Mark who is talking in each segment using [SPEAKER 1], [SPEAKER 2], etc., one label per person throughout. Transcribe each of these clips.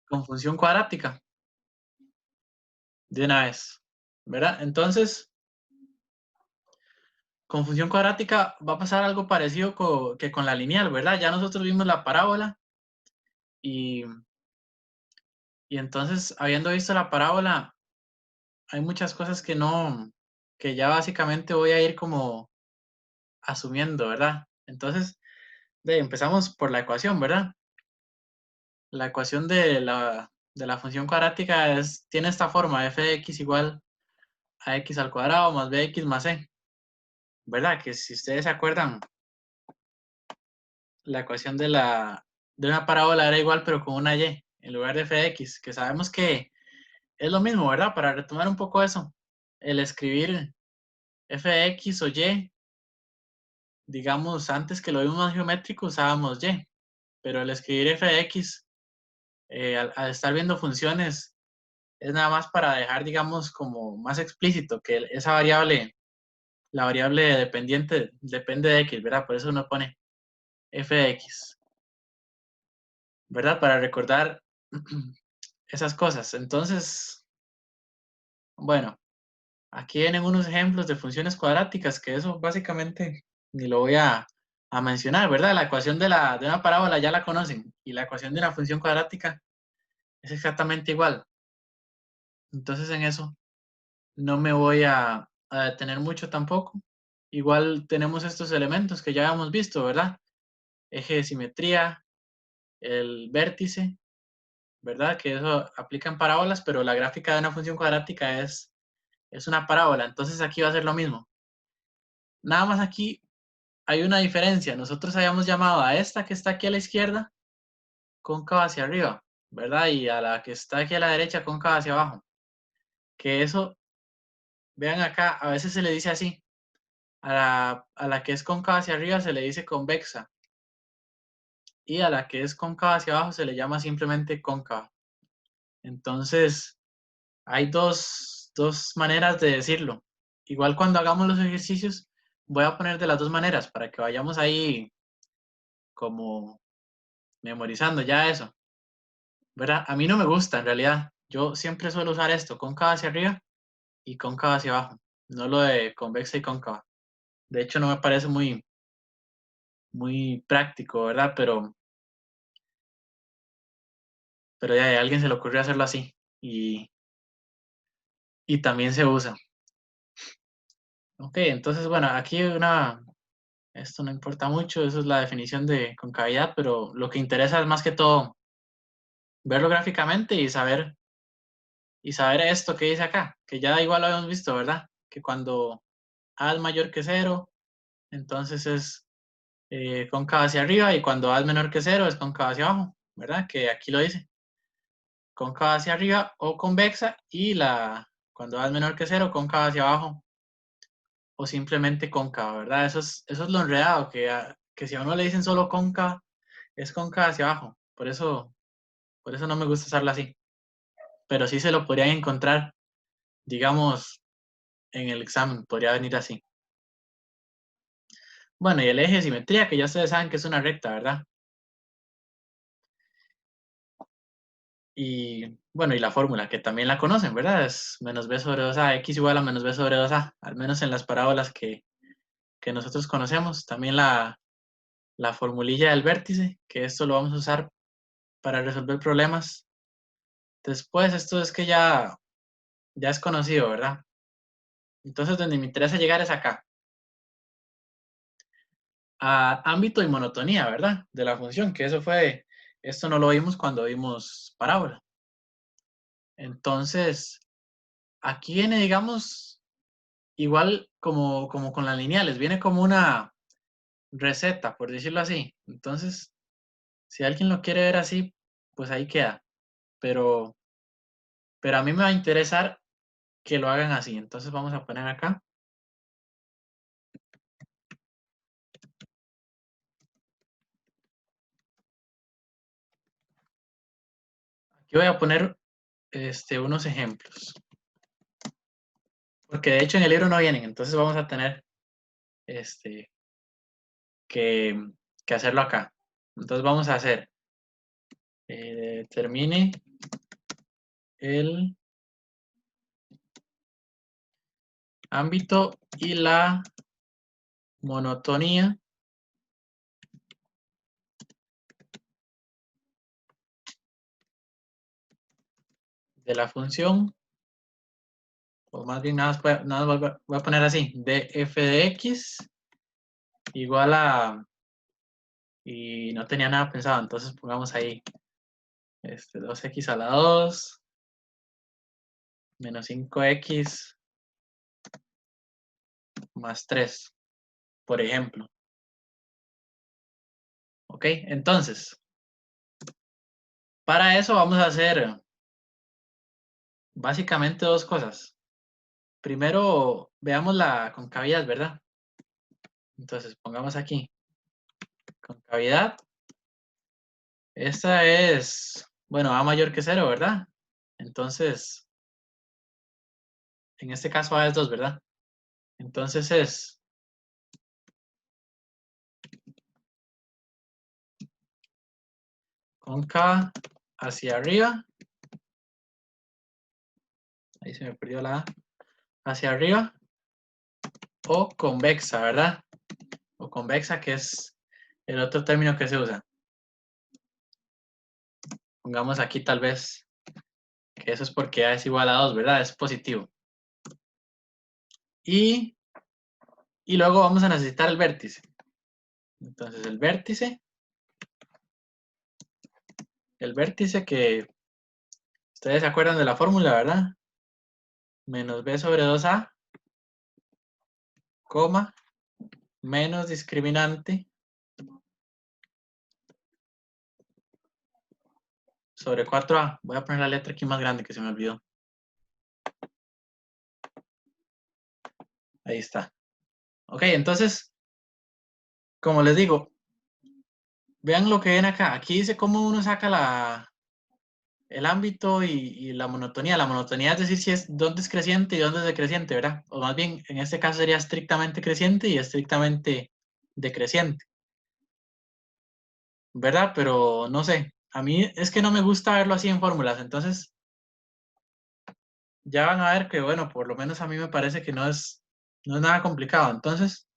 [SPEAKER 1] con función cuadrática de una vez, ¿verdad? Entonces, con función cuadrática va a pasar algo parecido que con la lineal, ¿verdad? Ya nosotros vimos la parábola y, y entonces, habiendo visto la parábola, hay muchas cosas que ya básicamente voy a ir como asumiendo, ¿verdad? Entonces, empezamos por la ecuación, ¿verdad? La ecuación de la función cuadrática tiene esta forma: f de x igual a x al cuadrado más bx más c, ¿verdad? Que si ustedes se acuerdan, la ecuación de una parábola era igual pero con una y en lugar de f de x, que sabemos que es lo mismo, ¿verdad? Para retomar un poco eso, el escribir f de x o y, digamos, antes que lo vimos más geométrico usábamos y, pero el escribir f de x, al estar viendo funciones, es nada más para dejar, digamos, como más explícito que esa variable, la variable dependiente, depende de x, ¿verdad? Por eso uno pone f de x, ¿verdad? Para recordar esas cosas. Entonces, bueno, aquí vienen unos ejemplos de funciones cuadráticas, que eso básicamente ni lo voy a mencionar, ¿verdad? La ecuación de una parábola ya la conocen, y la ecuación de una función cuadrática es exactamente igual. Entonces, en eso no me voy a detener mucho tampoco. Igual tenemos estos elementos que ya hemos visto, ¿verdad? Eje de simetría, el vértice, ¿verdad? Que eso aplica en parábolas, pero la gráfica de una función cuadrática es una parábola. Entonces aquí va a ser lo mismo. Nada más aquí hay una diferencia. Nosotros habíamos llamado a esta que está aquí a la izquierda cóncava hacia arriba, ¿verdad? Y a la que está aquí a la derecha cóncava hacia abajo. Que eso, vean acá, a veces se le dice así. A la que es cóncava hacia arriba se le dice convexa. Y a la que es cóncava hacia abajo se le llama simplemente cóncava. Entonces, hay dos maneras de decirlo. Igual cuando hagamos los ejercicios, voy a poner de las dos maneras para que vayamos ahí como memorizando ya eso, ¿verdad? A mí no me gusta en realidad. Yo siempre suelo usar esto, cóncava hacia arriba y cóncava hacia abajo, no lo de convexa y cóncava. De hecho, no me parece muy práctico, ¿verdad? Pero ya a alguien se le ocurrió hacerlo así y también se usa. Ok, entonces, bueno, aquí esto no importa mucho, eso es la definición de concavidad, pero lo que interesa es más que todo verlo gráficamente y saber esto que dice acá, que ya igual lo habíamos visto, ¿verdad? Que cuando A es mayor que cero, entonces es cóncava hacia arriba, y cuando A es menor que cero es cóncava hacia abajo, ¿verdad? Que aquí lo dice, cóncava hacia arriba o convexa, y cuando A es menor que cero, cóncava hacia abajo o simplemente cóncava, ¿verdad? Eso es lo enredado, que si a uno le dicen solo cóncava, es cóncava hacia abajo. Por eso no me gusta usarla así. Pero sí se lo podrían encontrar, digamos, en el examen, podría venir así. Bueno, y el eje de simetría, que ya ustedes saben que es una recta, ¿verdad? Y bueno, y la fórmula, que también la conocen, ¿verdad? Es menos b sobre 2a, x igual a menos b sobre 2a, al menos en las parábolas que nosotros conocemos. También la formulilla del vértice, que esto lo vamos a usar para resolver problemas. Después, esto es que ya es conocido, ¿verdad? Entonces, donde me interesa llegar es acá, a ámbito y monotonía, ¿verdad? De la función, que esto no lo vimos cuando vimos parábola. Entonces, aquí viene, digamos, igual como con las lineales, viene como una receta, por decirlo así. Entonces, si alguien lo quiere ver así, pues ahí queda. Pero, pero a mí me va a interesar que lo hagan así. Entonces vamos a poner acá. Aquí voy a poner unos ejemplos. Porque de hecho en el libro no vienen, entonces vamos a tener este, que hacerlo acá. Entonces vamos a hacer determine el ámbito y la monotonía de la función, o más bien nada más voy a poner así, df de x igual a, y no tenía nada pensado, entonces pongamos ahí 2x a la 2 menos 5x más 3, por ejemplo. ¿Ok? Entonces, para eso vamos a hacer básicamente dos cosas. Primero, veamos la concavidad, ¿verdad? Entonces, pongamos aquí concavidad. Esta es, bueno, A mayor que 0, ¿verdad? Entonces, en este caso A es 2, ¿verdad? Entonces es cóncava hacia arriba. Ahí se me perdió la A. Hacia arriba. O convexa, ¿verdad? O convexa, que es el otro término que se usa. Pongamos aquí tal vez que eso es porque A es igual a 2, ¿verdad? Es positivo. Y luego vamos a necesitar el vértice. Entonces el vértice que ustedes se acuerdan de la fórmula, ¿verdad? Menos b sobre 2a, coma, menos discriminante sobre 4a. Voy a poner la letra aquí más grande que se me olvidó. Ahí está. Ok, entonces, como les digo, vean lo que ven acá. Aquí dice cómo uno saca el ámbito y la monotonía. La monotonía es decir si es dónde es creciente y dónde es decreciente, ¿verdad? O más bien, en este caso sería estrictamente creciente y estrictamente decreciente, ¿verdad? Pero no sé, a mí es que no me gusta verlo así en fórmulas, entonces ya van a ver que, bueno, por lo menos a mí me parece que no es nada complicado. Entonces,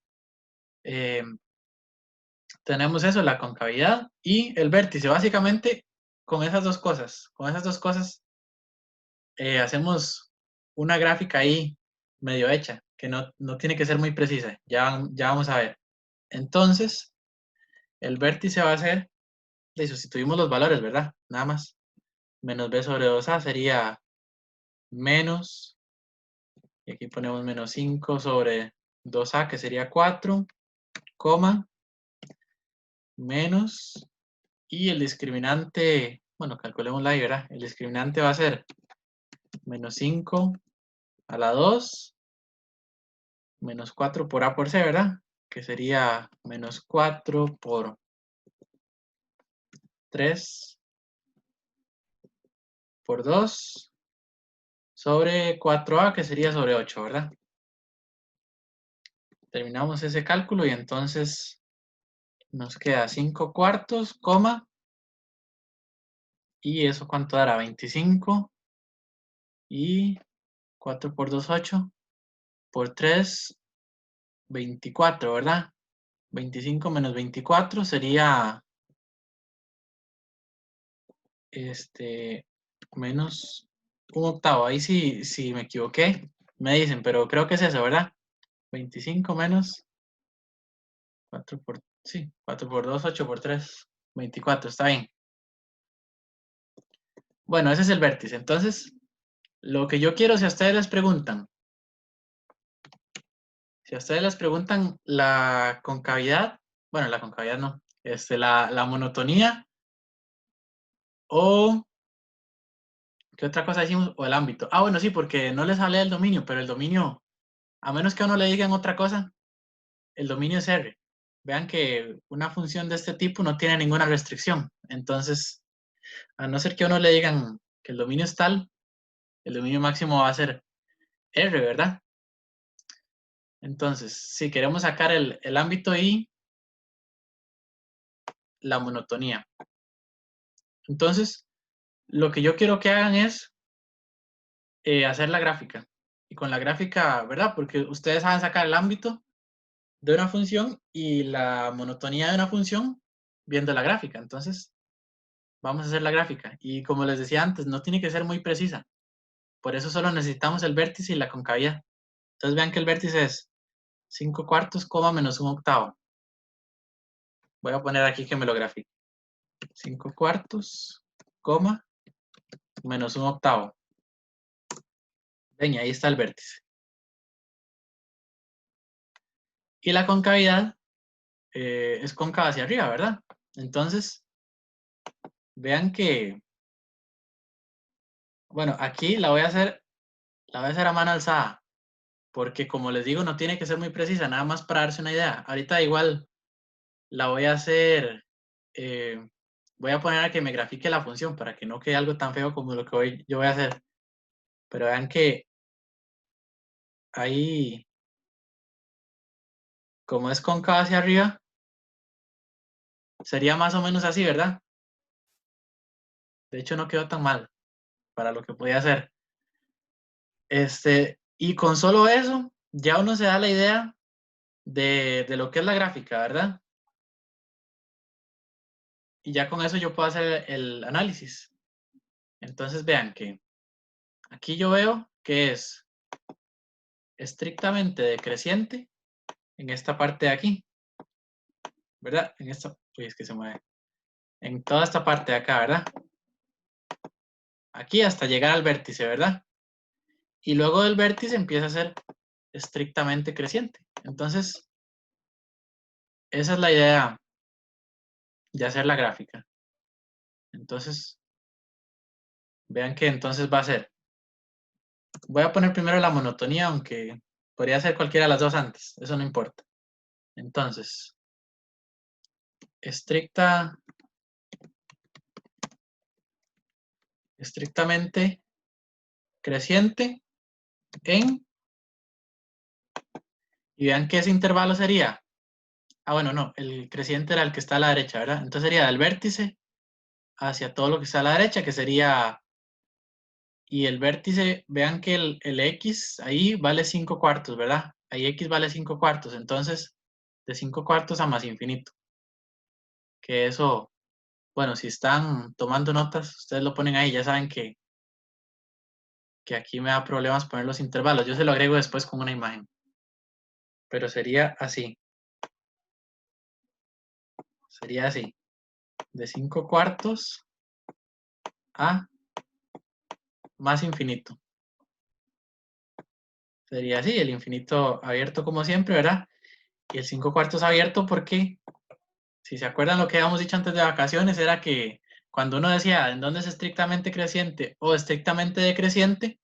[SPEAKER 1] eh, tenemos eso, la concavidad y el vértice. Básicamente, con esas dos cosas, hacemos una gráfica ahí medio hecha, que no tiene que ser muy precisa. Ya vamos a ver. Entonces, el vértice va a ser, le sustituimos los valores, ¿verdad? Nada más. Menos b sobre 2a sería menos, y aquí ponemos menos 5 sobre 2a, que sería 4, coma, menos, y el discriminante, bueno, calculemos la y, ¿verdad? El discriminante va a ser menos 5 a la 2, menos 4 por a por c, ¿verdad? Que sería menos 4 por 3 por 2 sobre 4a, que sería sobre 8, ¿verdad? Terminamos ese cálculo y entonces nos queda 5 cuartos, coma, y eso cuánto dará, 25, y 4 por 2, 8, por 3, 24, ¿verdad? 25 menos 24 sería menos un octavo. Ahí sí me equivoqué, me dicen, pero creo que es eso, ¿verdad? 25 menos 4 por, sí, 4 por 2, 8 por 3, 24, está bien. Bueno, ese es el vértice. Entonces, lo que yo quiero, si a ustedes les preguntan, la concavidad, bueno, la concavidad no, la monotonía o, ¿qué otra cosa decimos? O el ámbito. Ah, bueno, sí, porque no les hablé del dominio, pero el dominio, a menos que a uno le digan otra cosa, el dominio es R. Vean que una función de este tipo no tiene ninguna restricción. Entonces, a no ser que a uno le digan que el dominio es tal, el dominio máximo va a ser R, ¿verdad? Entonces, si queremos sacar el ámbito y la monotonía. Entonces, lo que yo quiero que hagan es hacer la gráfica. Y con la gráfica, ¿verdad? Porque ustedes saben sacar el ámbito de una función y la monotonía de una función viendo la gráfica. Entonces, vamos a hacer la gráfica. Y como les decía antes, no tiene que ser muy precisa. Por eso solo necesitamos el vértice y la concavidad. Entonces vean que el vértice es 5 cuartos, coma, menos un octavo. Voy a poner aquí que me lo grafique. 5 cuartos, coma, menos un octavo. Ven, y ahí está el vértice. Y la concavidad es cóncava hacia arriba, ¿verdad? Entonces, vean que, bueno, aquí la voy a hacer a mano alzada, porque como les digo, no tiene que ser muy precisa, nada más para darse una idea. Ahorita igual la voy a hacer, voy a poner a que me grafique la función para que no quede algo tan feo como lo que yo voy a hacer. Pero vean que ahí, como es cóncava hacia arriba, sería más o menos así, ¿verdad? De hecho, no quedó tan mal para lo que podía hacer. Y con solo eso, ya uno se da la idea de lo que es la gráfica, ¿verdad? Y ya con eso yo puedo hacer el análisis. Entonces vean que aquí yo veo que es estrictamente decreciente en esta parte de aquí, ¿verdad? En esta, uy, es que se mueve. En toda esta parte de acá, ¿verdad? Aquí hasta llegar al vértice, ¿verdad? Y luego del vértice empieza a ser estrictamente creciente. Entonces, esa es la idea de hacer la gráfica. Entonces, vean que entonces va a ser. Voy a poner primero la monotonía, aunque podría ser cualquiera de las dos antes, eso no importa. Entonces, estrictamente creciente en, y vean que ese intervalo sería, bueno, no, el creciente era el que está a la derecha, ¿verdad? Entonces sería del vértice hacia todo lo que está a la derecha, que sería, y el vértice, vean que el X ahí vale 5 cuartos, ¿verdad? Ahí X vale 5 cuartos, entonces de 5 cuartos a más infinito, que eso, bueno, si están tomando notas, ustedes lo ponen ahí, ya saben que aquí me da problemas poner los intervalos, yo se lo agrego después con una imagen, pero sería así, de 5 cuartos a más infinito. Sería así, el infinito abierto como siempre, ¿verdad? Y el 5 cuartos abierto porque, si se acuerdan lo que habíamos dicho antes de vacaciones, era que cuando uno decía en dónde es estrictamente creciente o estrictamente decreciente,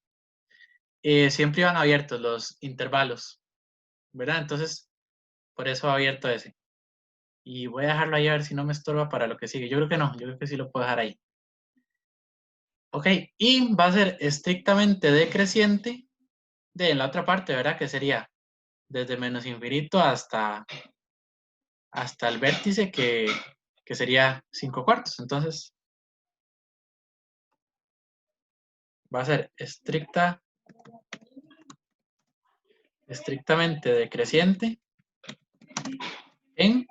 [SPEAKER 1] siempre iban abiertos los intervalos, ¿verdad? Entonces, por eso abierto ese. Y voy a dejarlo ahí a ver si no me estorba para lo que sigue. Yo creo que no, yo creo que sí lo puedo dejar ahí. Ok, y va a ser estrictamente decreciente de la otra parte, ¿verdad? Que sería desde menos infinito hasta el vértice que sería 5 cuartos. Entonces va a ser estrictamente decreciente en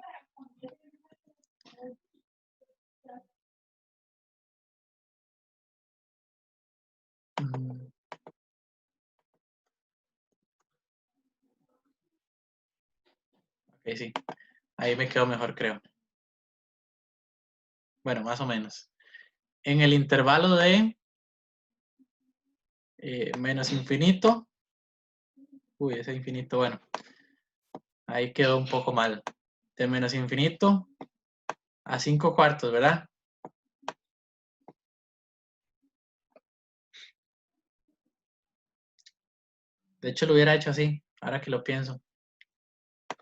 [SPEAKER 1] ok, sí, ahí me quedo mejor, creo. Bueno, más o menos. En el intervalo de menos infinito, uy, ese infinito, bueno, ahí quedó un poco mal. De menos infinito a 5 cuartos, ¿verdad? De hecho, lo hubiera hecho así, ahora que lo pienso.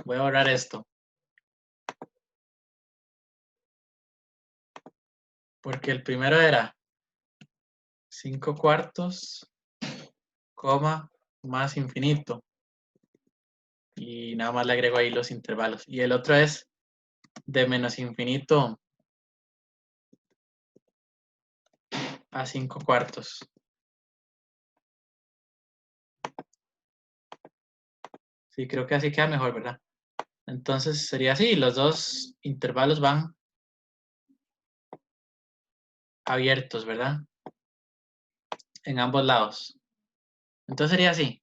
[SPEAKER 1] Voy a borrar esto. Porque el primero era 5 cuartos, coma, más infinito. Y nada más le agrego ahí los intervalos. Y el otro es de menos infinito a 5/4. Sí, creo que así queda mejor, ¿verdad? Entonces sería así, los dos intervalos van abiertos, ¿verdad? En ambos lados. Entonces sería así.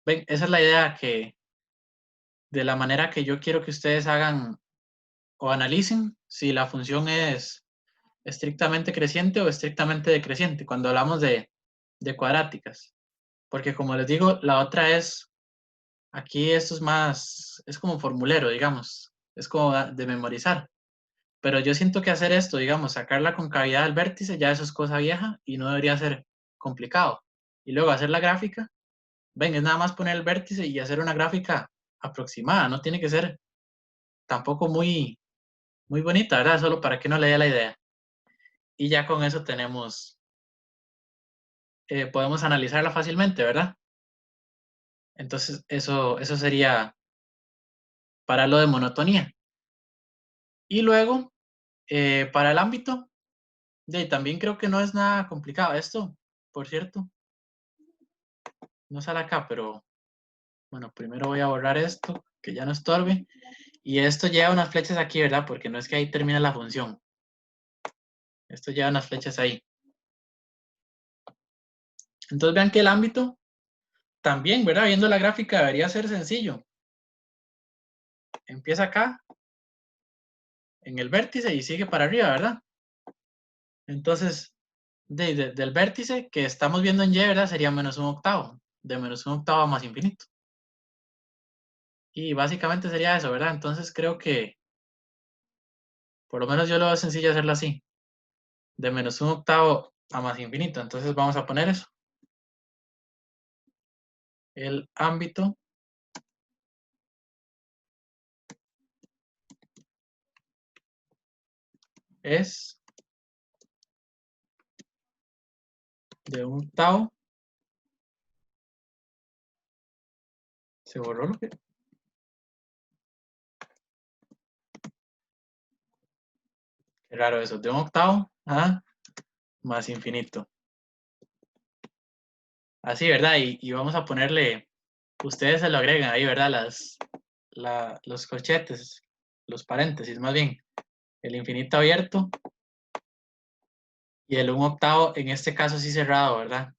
[SPEAKER 1] Ven, esa es la idea de la manera que yo quiero que ustedes hagan o analicen si la función es estrictamente creciente o estrictamente decreciente, cuando hablamos de cuadráticas. Porque como les digo, la otra es, aquí esto es más, es como formulero, digamos, es como de memorizar. Pero yo siento que hacer esto, digamos, sacar la concavidad del vértice, ya eso es cosa vieja y no debería ser complicado. Y luego hacer la gráfica, ven, es nada más poner el vértice y hacer una gráfica aproximada, no tiene que ser tampoco muy, muy bonita, ¿verdad? Solo para que no le dé la idea. Y ya con eso tenemos, podemos analizarla fácilmente, ¿verdad? Entonces, eso sería para lo de monotonía. Y luego, para el ámbito, también creo que no es nada complicado esto, por cierto. No sale acá, pero bueno, primero voy a borrar esto, que ya no estorbe. Y esto lleva unas flechas aquí, ¿verdad? Porque no es que ahí termina la función. Esto lleva unas flechas ahí. Entonces vean que el ámbito también, ¿verdad? Viendo la gráfica debería ser sencillo. Empieza acá, en el vértice y sigue para arriba, ¿verdad? Entonces, del vértice que estamos viendo en Y, ¿verdad? Sería -1/8. De -1/8 a más infinito. Y básicamente sería eso, ¿verdad? Entonces creo que, por lo menos yo lo veo sencillo hacerlo así. De -1/8 a más infinito. Entonces vamos a poner eso. El ámbito es de 1/8. Se borró lo que... Qué raro eso. De 1/8 a más infinito. Así, ¿verdad? Y vamos a ponerle... Ustedes se lo agregan ahí, ¿verdad? Los corchetes, los paréntesis, más bien. El infinito abierto y el 1/8, en este caso sí cerrado, ¿verdad?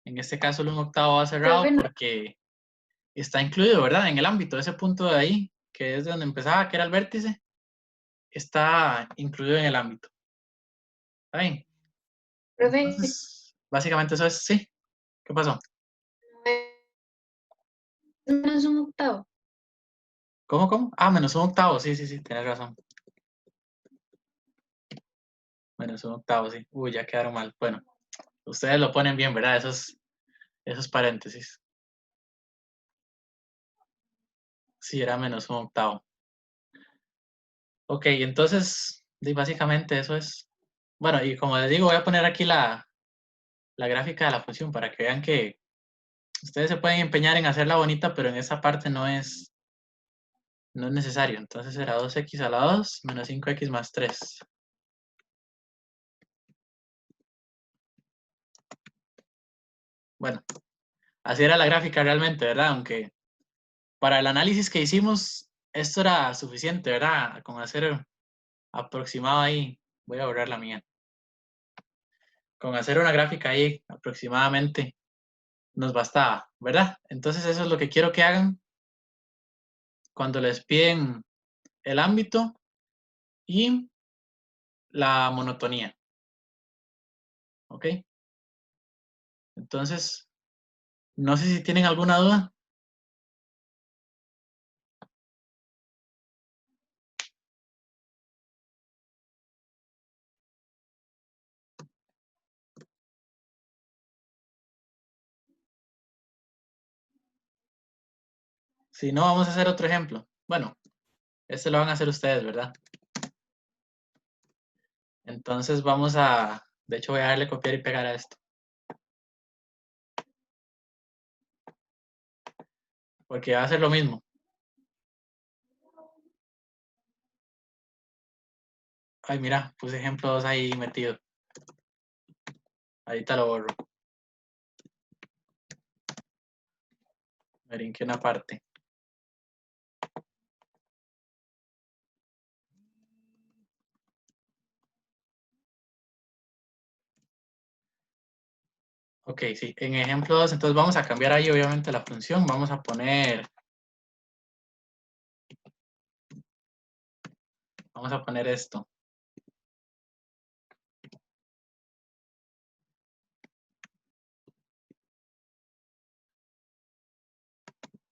[SPEAKER 1] En este caso el 1/8 va cerrado porque está incluido, ¿verdad? En el ámbito, ese punto de ahí, que es de donde empezaba, que era el vértice, está incluido en el ámbito. ¿Está bien? Entonces, básicamente eso es, sí. ¿Qué pasó?
[SPEAKER 2] -1/8.
[SPEAKER 1] ¿Cómo? Ah, -1/8, sí, tienes razón. -1/8, sí. Uy, ya quedaron mal. Bueno, ustedes lo ponen bien, ¿verdad? Esos paréntesis. Sí, era -1/8. Ok, entonces, básicamente eso es. Bueno, y como les digo, voy a poner aquí la gráfica de la función para que vean que ustedes se pueden empeñar en hacerla bonita, pero en esa parte no es necesario. Entonces será 2x a la 2 menos 5x más 3. Bueno, así era la gráfica realmente, ¿verdad? Aunque para el análisis que hicimos, esto era suficiente, ¿verdad? Con hacer aproximado ahí, voy a borrar la mía. Con hacer una gráfica ahí aproximadamente nos bastaba, ¿verdad? Entonces eso es lo que quiero que hagan cuando les piden el ámbito y la monotonía. ¿Ok? Entonces, no sé si tienen alguna duda. Si no, vamos a hacer otro ejemplo. Bueno, este lo van a hacer ustedes, ¿verdad? Entonces vamos a, de hecho voy a darle copiar y pegar a esto. Porque va a ser lo mismo. Ay, mira, puse ejemplo 2 ahí metido. Ahorita lo borro. Me brinqué una parte. Ok, sí. En ejemplo 2, entonces vamos a cambiar ahí obviamente la función. Vamos a poner esto.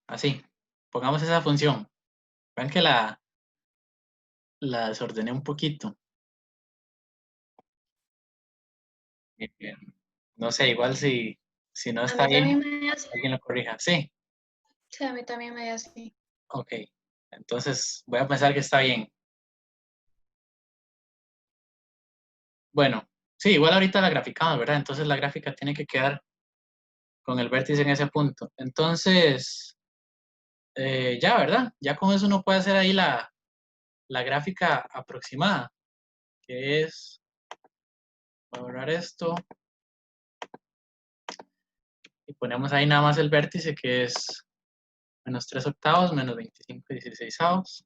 [SPEAKER 1] Así. Pongamos esa función. Vean que la desordené un poquito. Eh, No sé, igual si no
[SPEAKER 2] A
[SPEAKER 1] está
[SPEAKER 2] mí también
[SPEAKER 1] bien,
[SPEAKER 2] me da así.
[SPEAKER 1] alguien lo corrija. Sí,
[SPEAKER 2] Sí, a mí también me da así.
[SPEAKER 1] ok. Entonces voy a pensar que está bien. Bueno, sí, igual ahorita la graficamos, ¿verdad? Entonces la gráfica tiene que quedar con el vértice en ese punto. Entonces, ya, ¿verdad? Ya con eso uno puede hacer ahí la gráfica aproximada, que es, voy a borrar esto, y ponemos ahí nada más el vértice, que es menos 3 octavos, menos 25/16.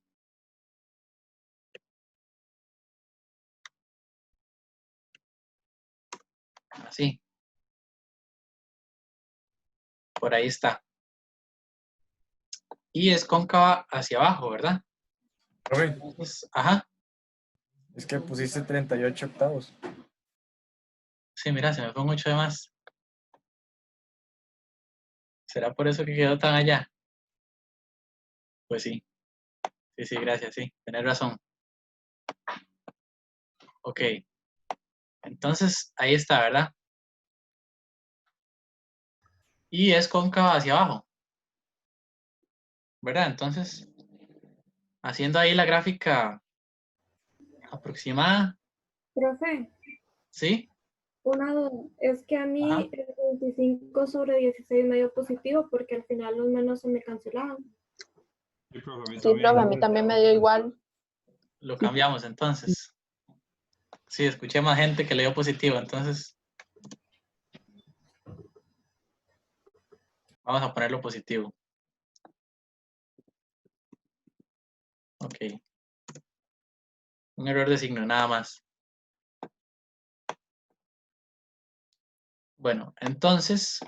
[SPEAKER 1] Así, por ahí está. Y es cóncava hacia abajo, ¿verdad?
[SPEAKER 3] Profe,
[SPEAKER 1] Entonces, ajá,
[SPEAKER 3] es que pusiste 38 octavos.
[SPEAKER 1] sí, mira, se me fue mucho de más. ¿Será por eso que quedó tan allá? Pues sí, sí, gracias, sí, tenés razón. Ok, entonces ahí está, ¿verdad? Y es cóncava hacia abajo, ¿verdad? Entonces, haciendo ahí la gráfica aproximada,
[SPEAKER 4] Profe,
[SPEAKER 1] ¿sí?
[SPEAKER 4] una duda, es que a
[SPEAKER 1] Ajá,
[SPEAKER 4] mí el 25/16 me dio positivo porque al final los menos se me cancelaban.
[SPEAKER 5] Sí, profe, a mí
[SPEAKER 6] Sí, profe, a
[SPEAKER 5] también.
[SPEAKER 6] mí también me dio igual.
[SPEAKER 1] lo cambiamos entonces. Sí, escuché más gente que le dio positivo, entonces vamos a ponerlo positivo. Ok. Un error de signo, nada más. Bueno, entonces,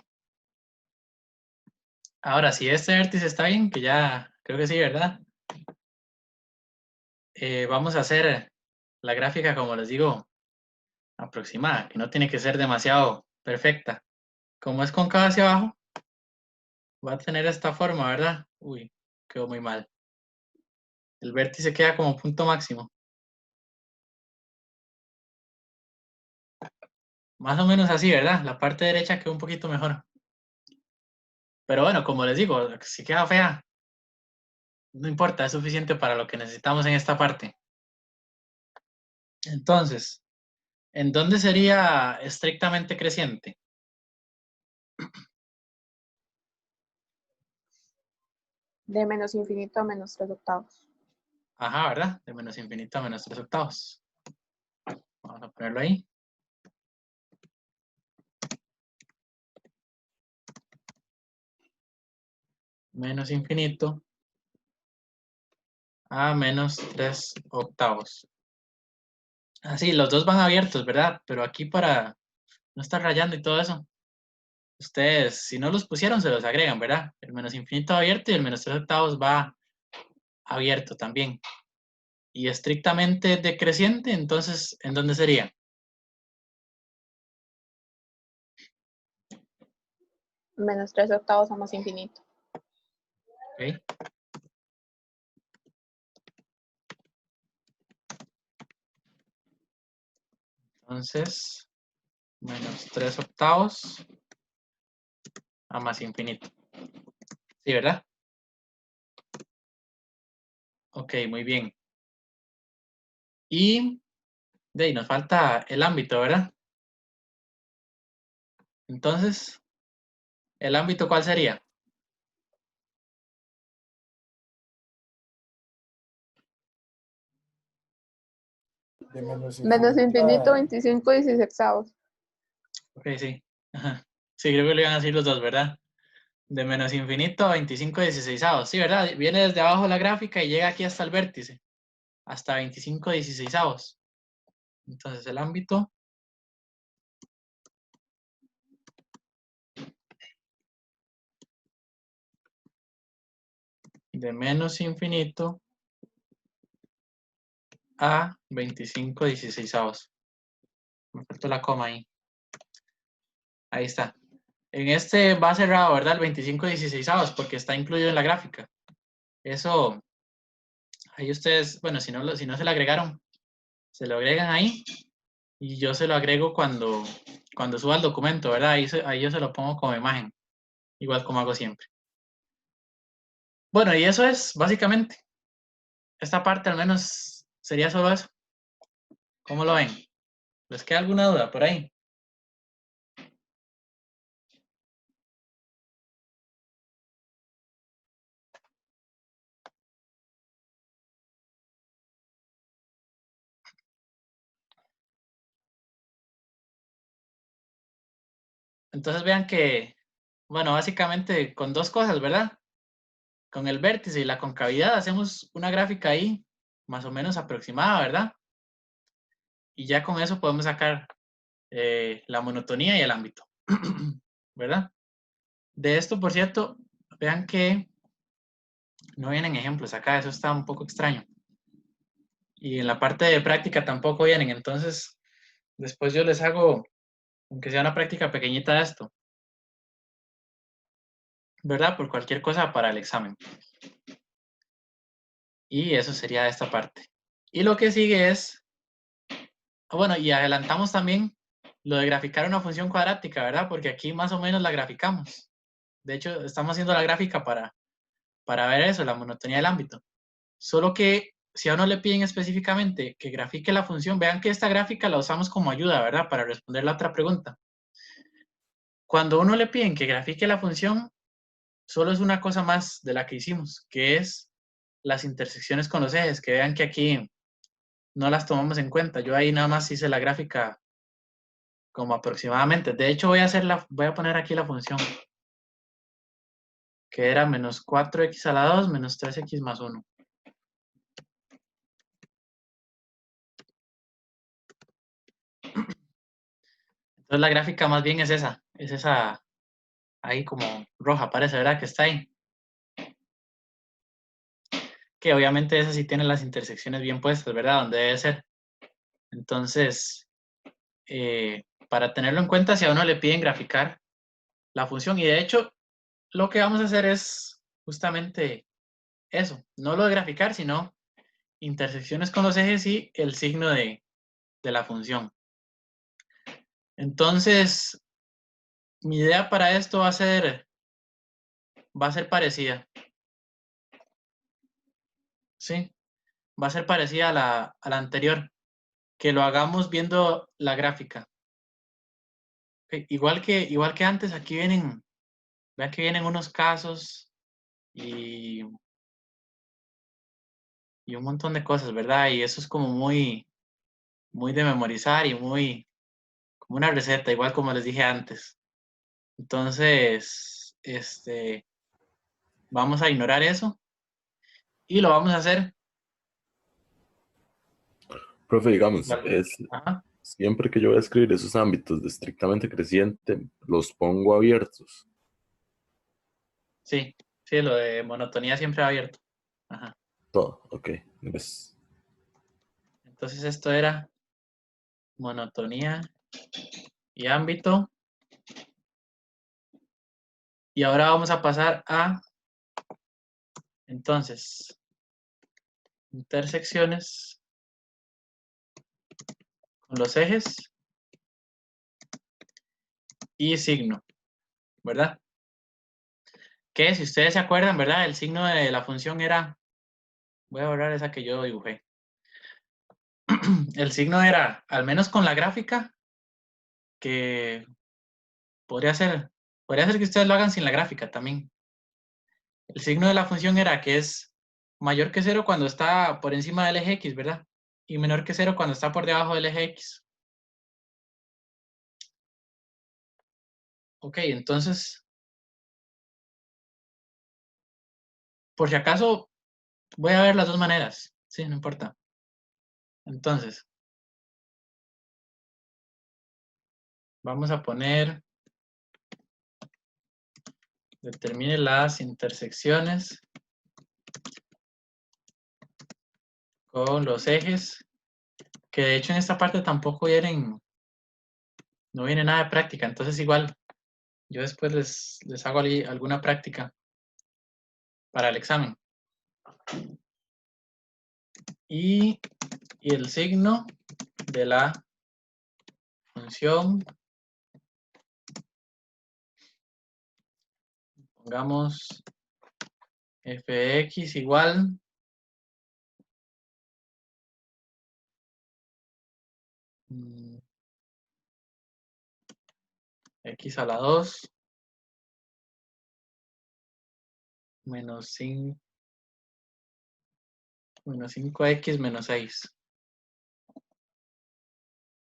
[SPEAKER 1] ahora si este vértice está bien, que ya creo que sí, ¿verdad? Vamos a hacer la gráfica, como les digo, aproximada, que no tiene que ser demasiado perfecta. Como es cóncava hacia abajo, va a tener esta forma, ¿verdad? Uy, quedó muy mal. El vértice queda como punto máximo. Más o menos así, ¿verdad? La parte derecha quedó un poquito mejor. Pero bueno, como les digo, si queda fea, no importa, es suficiente para lo que necesitamos en esta parte. Entonces, ¿en dónde sería estrictamente creciente?
[SPEAKER 6] De menos infinito a menos 3 octavos.
[SPEAKER 1] Ajá, ¿verdad? De menos infinito a menos 3 octavos. Vamos a ponerlo ahí. Menos infinito a menos 3 octavos. Así, los dos van abiertos, ¿verdad? Pero aquí para no estar rayando y todo eso, ustedes, si no los pusieron, se los agregan, ¿verdad? El menos infinito abierto y el menos 3 octavos va abierto también. Y estrictamente decreciente, entonces, ¿en dónde sería?
[SPEAKER 6] Menos 3 octavos a más infinito.
[SPEAKER 1] ¿Ok? Entonces, menos 3 octavos a más infinito. ¿Sí, verdad? Ok, muy bien. Y de ahí nos falta el ámbito, ¿verdad? Entonces, ¿el ámbito cuál sería?
[SPEAKER 3] De menos
[SPEAKER 6] Menos
[SPEAKER 3] infinito
[SPEAKER 6] infinito,
[SPEAKER 3] a
[SPEAKER 6] 25/16.
[SPEAKER 1] Ok, sí. Ajá. Sí, creo que lo iban a decir los dos, ¿verdad? De menos infinito a 25/16. Sí, ¿verdad? Viene desde abajo la gráfica y llega aquí hasta el vértice, hasta 25/16. Entonces el ámbito de menos infinito a 25/16. Me faltó la coma ahí. Ahí está. En este va cerrado, ¿verdad? El 25/16, porque está incluido en la gráfica. Eso, ahí ustedes, bueno, si no se lo agregaron, se lo agregan ahí y yo se lo agrego cuando suba el documento, ¿verdad? Ahí yo se lo pongo como imagen, igual como hago siempre. Bueno, y eso es básicamente. Esta parte al menos sería solo eso. ¿Cómo lo ven? ¿Les queda alguna duda por ahí? Entonces vean que, bueno, básicamente con dos cosas, ¿verdad? Con el vértice y la concavidad hacemos una gráfica ahí, más o menos aproximada, ¿verdad? Y ya con eso podemos sacar la monotonía y el ámbito, ¿verdad? De esto, por cierto, vean que no vienen ejemplos acá, eso está un poco extraño. Y en la parte de práctica tampoco vienen, entonces después yo les hago, aunque sea una práctica pequeñita de esto, ¿verdad? Por cualquier cosa para el examen. Y eso sería esta parte. Y lo que sigue es, bueno, y adelantamos también lo de graficar una función cuadrática, ¿verdad? Porque aquí más o menos la graficamos. De hecho, estamos haciendo la gráfica para ver eso, la monotonía del ámbito. Solo que si a uno le piden específicamente que grafique la función, vean que esta gráfica la usamos como ayuda, ¿verdad? Para responder la otra pregunta. Cuando a uno le piden que grafique la función, solo es una cosa más de la que hicimos, que es las intersecciones con los ejes, que vean que aquí no las tomamos en cuenta. Yo ahí nada más hice la gráfica como aproximadamente. De hecho, voy a poner aquí la función, que era menos 4x a la 2 menos 3x más 1. Entonces la gráfica más bien es esa ahí como roja, parece, ¿verdad? Que está ahí. Que obviamente esa sí tiene las intersecciones bien puestas, ¿verdad? Donde debe ser. Entonces, para tenerlo en cuenta, si a uno le piden graficar la función, y de hecho, lo que vamos a hacer es justamente eso, no lo de graficar, sino intersecciones con los ejes y el signo de la función. Entonces, mi idea para esto va a ser parecida. Sí, va a ser parecida a la anterior, que lo hagamos viendo la gráfica. Okay, igual que antes, aquí vienen, vean que vienen unos casos y un montón de cosas, ¿verdad? Y eso es como muy de memorizar y muy como una receta, igual como les dije antes. Entonces, vamos a ignorar eso y lo vamos a hacer.
[SPEAKER 7] Profe, digamos,
[SPEAKER 1] Ajá.
[SPEAKER 7] siempre que yo voy a escribir esos ámbitos de estrictamente creciente, los pongo abiertos.
[SPEAKER 1] Sí, sí, lo de monotonía siempre abierto. Ajá.
[SPEAKER 7] Todo, ok. Pues,
[SPEAKER 1] Entonces esto era monotonía y ámbito. Y ahora vamos a pasar a, entonces, intersecciones con los ejes y signo, ¿verdad? Que si ustedes se acuerdan, ¿verdad? El signo de la función era, voy a borrar esa que yo dibujé. El signo era, al menos con la gráfica, que podría ser que ustedes lo hagan sin la gráfica también. El signo de la función era que es mayor que 0 cuando está por encima del eje X, ¿verdad? Y menor que 0 cuando está por debajo del eje X. Ok, entonces, por si acaso, voy a ver las dos maneras. Sí, no importa. Entonces, vamos a poner, determine las intersecciones con los ejes, que de hecho en esta parte tampoco vienen, no viene nada de práctica, entonces igual, yo después les hago alguna práctica para el examen. Y el signo de la función, pongamos fx igual x a la 2 menos 5x menos 6.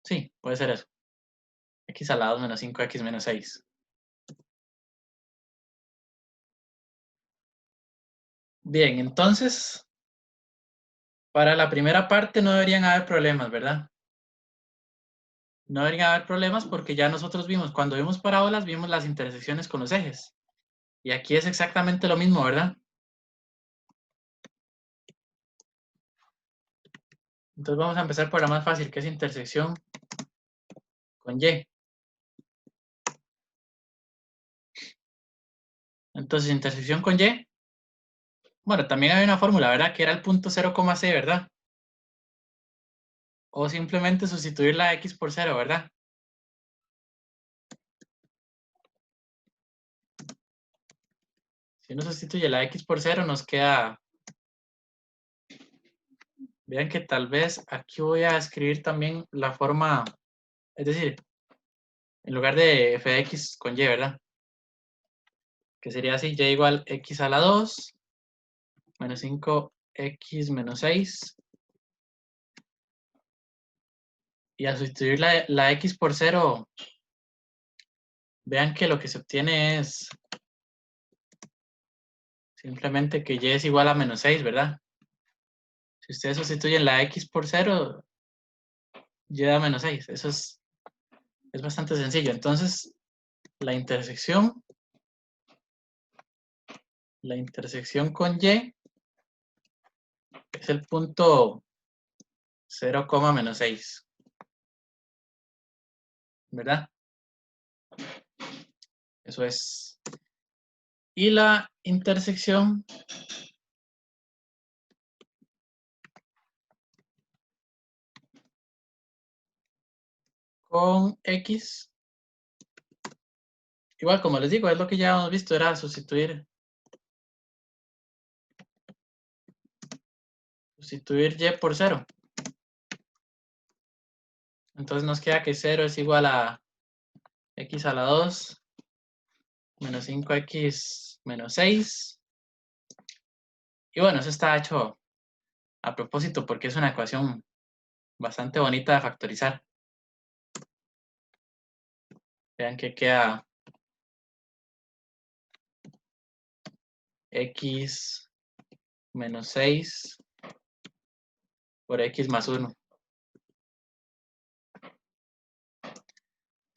[SPEAKER 1] Sí, puede ser eso. X a la 2 menos 5x menos 6. Bien, entonces, para la primera parte no deberían haber problemas, ¿verdad? No deberían haber problemas porque ya nosotros vimos, cuando vimos parábolas, vimos las intersecciones con los ejes. Y aquí es exactamente lo mismo, ¿verdad? Entonces vamos a empezar por la más fácil, que es intersección con Y. Entonces, intersección con Y. Bueno, también hay una fórmula, ¿verdad? Que era el punto 0,c, ¿verdad? O simplemente sustituir la X por 0, ¿verdad? Si uno sustituye la X por 0, nos queda... Vean que tal vez aquí voy a escribir también la forma... Es decir, en lugar de f de x con y, ¿verdad? Que sería así, y igual x a la 2 menos 5x menos 6. Y al sustituir la x por 0, vean que lo que se obtiene es simplemente que y es igual a menos 6, ¿verdad? Si ustedes sustituyen la x por 0, y da menos 6. Eso es bastante sencillo. Entonces, la intersección con y es el punto 0, menos 6. ¿Verdad? Eso es. Y la intersección con X, igual como les digo, es lo que ya hemos visto, era sustituir Y por 0. Entonces nos queda que 0 es igual a X a la 2 menos 5x menos 6. Y bueno, eso está hecho a propósito porque es una ecuación bastante bonita de factorizar. Vean que queda X menos 6 por X más 1.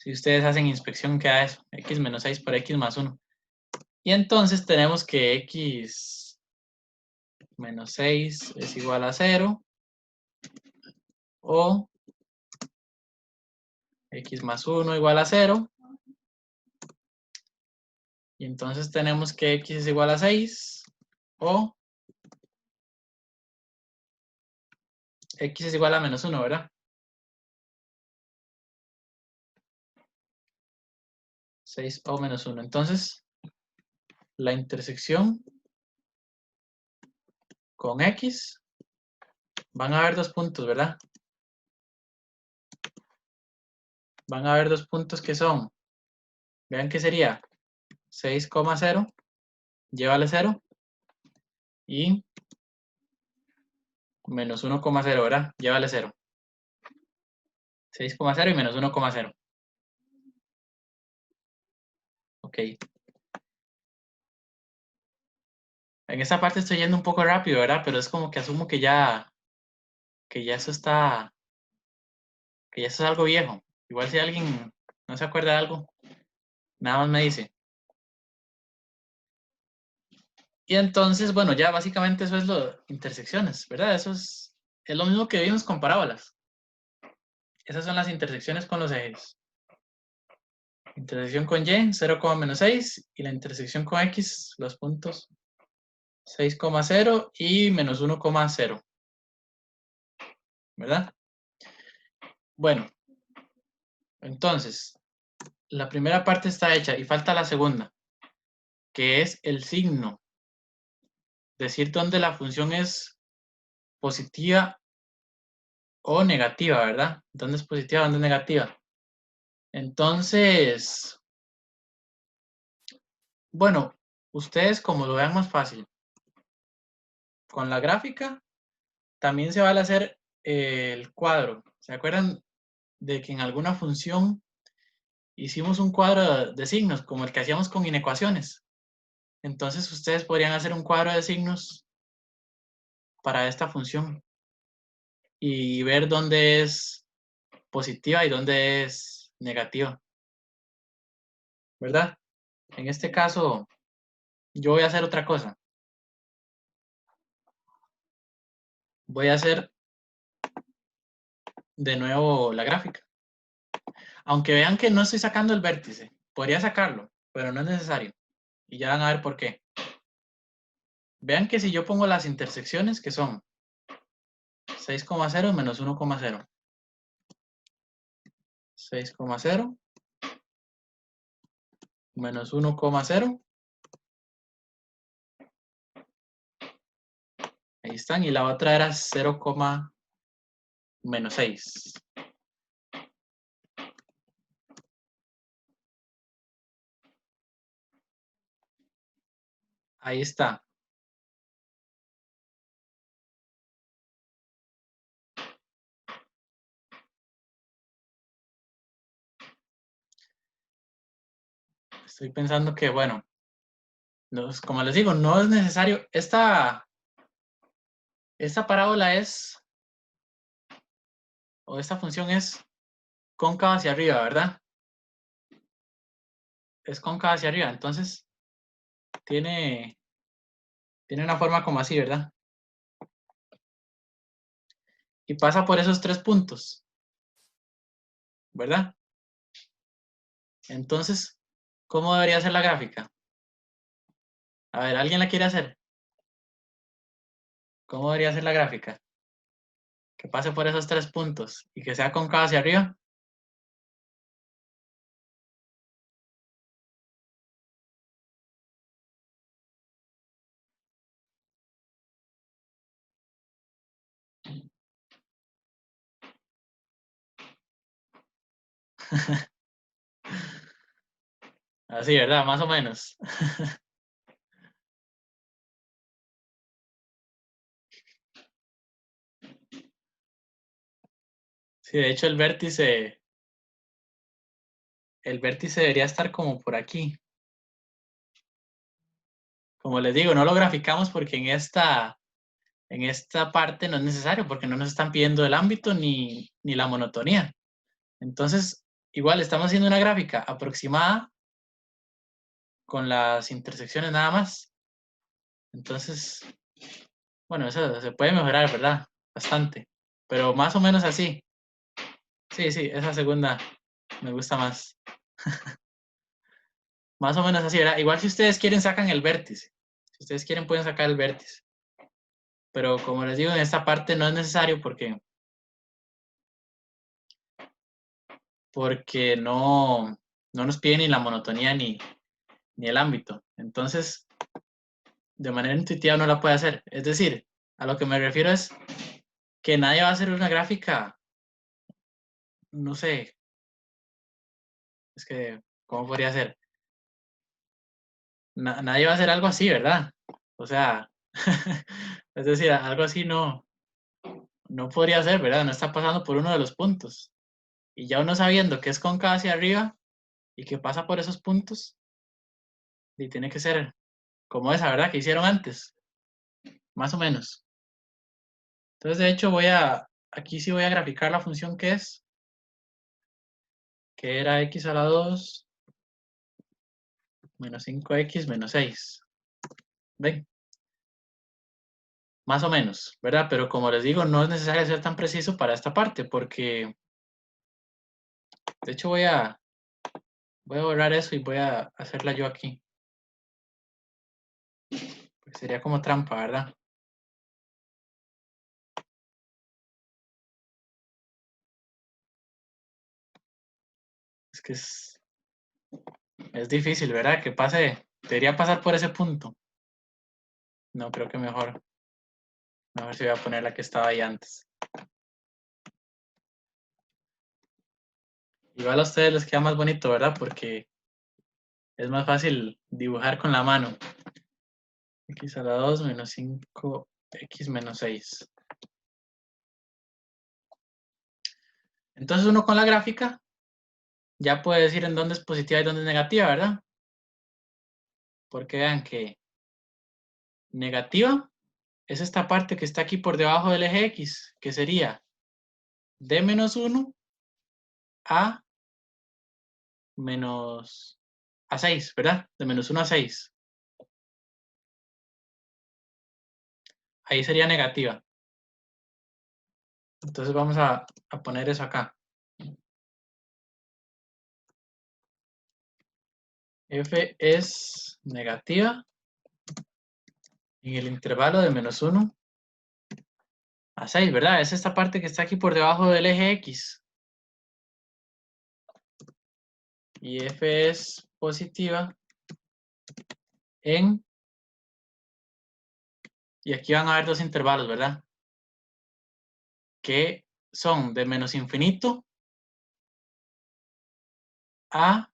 [SPEAKER 1] Si ustedes hacen inspección, queda eso, X menos 6 por X más 1. Y entonces tenemos que X menos 6 es igual a 0. O X más 1 igual a 0. Y entonces tenemos que X es igual a 6. O X es igual a menos 1, ¿verdad? 6 o menos 1. Entonces, la intersección con X, van a haber dos puntos, ¿verdad? Van a haber dos puntos que son, vean que sería 6,0, llévale 0, y menos 1,0, ¿verdad? Llévale 0. 6,0 y menos 1,0. Ok. En esta parte estoy yendo un poco rápido, ¿verdad? Pero es como que asumo que ya eso está, que ya eso es algo viejo. Igual si alguien no se acuerda de algo, nada más me dice. Y entonces, bueno, ya básicamente eso es lo intersecciones, ¿verdad? Eso es lo mismo que vimos con parábolas. Esas son las intersecciones con los ejes. Intersección con y, 0,-6, y la intersección con x, los puntos 6,0 y menos 1,0. ¿Verdad? Bueno, entonces, la primera parte está hecha y falta la segunda, que es el signo. Decir dónde la función es positiva o negativa, ¿verdad? ¿Dónde es positiva, dónde es negativa? Entonces, bueno, ustedes como lo vean más fácil. Con la gráfica también se vale hacer el cuadro. ¿Se acuerdan de que en alguna función hicimos un cuadro de signos, como el que hacíamos con inecuaciones? Entonces ustedes podrían hacer un cuadro de signos para esta función y ver dónde es positiva y dónde es negativa, ¿verdad? En este caso, yo voy a hacer otra cosa. Voy a hacer de nuevo la gráfica. Aunque vean que no estoy sacando el vértice, podría sacarlo, pero no es necesario. Y ya van a ver por qué. Vean que si yo pongo las intersecciones, que son 6,0 menos 1,0. 6,0 menos 1,0. Ahí están. Y la otra era 0,-6. Ahí está. Estoy pensando que, bueno, como les digo, no es necesario. Esta parábola es, o esta función es cóncava hacia arriba, ¿verdad? Es cóncava hacia arriba, entonces tiene una forma como así, ¿verdad? Y pasa por esos 3 puntos, ¿verdad? Entonces, ¿cómo debería ser la gráfica? A ver, ¿alguien la quiere hacer? ¿Cómo debería ser la gráfica? Que pase por esos 3 puntos y que sea cóncava hacia arriba. Así, ¿verdad? Más o menos. Sí, de hecho el vértice debería estar como por aquí. Como les digo, no lo graficamos porque en esta parte no es necesario, porque no nos están pidiendo el ámbito ni la monotonía. Entonces, igual estamos haciendo una gráfica aproximada con las intersecciones nada más. Entonces, bueno, eso se puede mejorar, ¿verdad? Bastante. Pero más o menos así. Sí, sí, esa segunda me gusta más. Más o menos así, ¿verdad? Igual si ustedes quieren sacan el vértice. Si ustedes quieren pueden sacar el vértice. Pero como les digo, en esta parte no es necesario porque no nos pide ni la monotonía ni el ámbito. Entonces, de manera intuitiva no la puede hacer. Es decir, a lo que me refiero es que nadie va a hacer una gráfica, no sé, es que, ¿cómo podría ser? Nadie va a hacer algo así, ¿verdad? O sea, es decir, algo así no podría ser, ¿verdad? No está pasando por uno de los puntos. Y ya uno sabiendo que es cóncava hacia arriba y que pasa por esos puntos, Y tiene que ser como esa, ¿verdad? Que hicieron antes. Más o menos. Entonces, de hecho, aquí sí voy a graficar la función que es. Que era x a la 2 menos 5x menos 6. ¿Ven? Más o menos, ¿verdad? Pero como les digo, no es necesario ser tan preciso para esta parte, porque de hecho voy a borrar eso y voy a hacerla yo aquí. Porque sería como trampa, ¿verdad? Es que es difícil, ¿verdad? Que pase, debería pasar por ese punto. No, creo que mejor si voy a poner la que estaba ahí antes. Igual a ustedes les queda más bonito, ¿verdad? Porque es más fácil dibujar con la mano. X a la 2 menos 5x menos 6. Entonces uno con la gráfica ya puede decir en dónde es positiva y dónde es negativa, ¿verdad? Porque vean que negativa es esta parte que está aquí por debajo del eje X, que sería de menos 1 a menos a 6, ¿verdad? De menos 1 a 6. Ahí sería negativa. Entonces vamos a poner eso acá. F es negativa en el intervalo de menos 1 a 6, ¿verdad? Es esta parte que está aquí por debajo del eje X. Y F es positiva en... Y aquí van a haber dos intervalos, ¿verdad? Que son de menos infinito a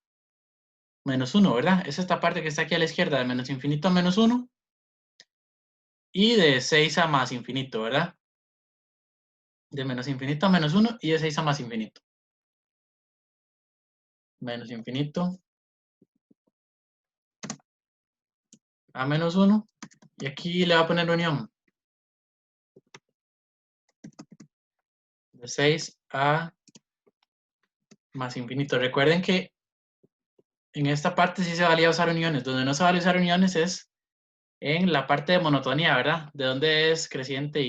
[SPEAKER 1] menos 1, ¿verdad? Es esta parte que está aquí a la izquierda, de menos infinito a menos 1. Y de 6 a más infinito, ¿verdad? De menos infinito a menos 1 y de 6 a más infinito. Menos infinito a menos 1. Y aquí le voy a poner unión. De 6 a más infinito. Recuerden que en esta parte sí se valía usar uniones. Donde no se vale usar uniones es en la parte de monotonía, ¿verdad? De donde es creciente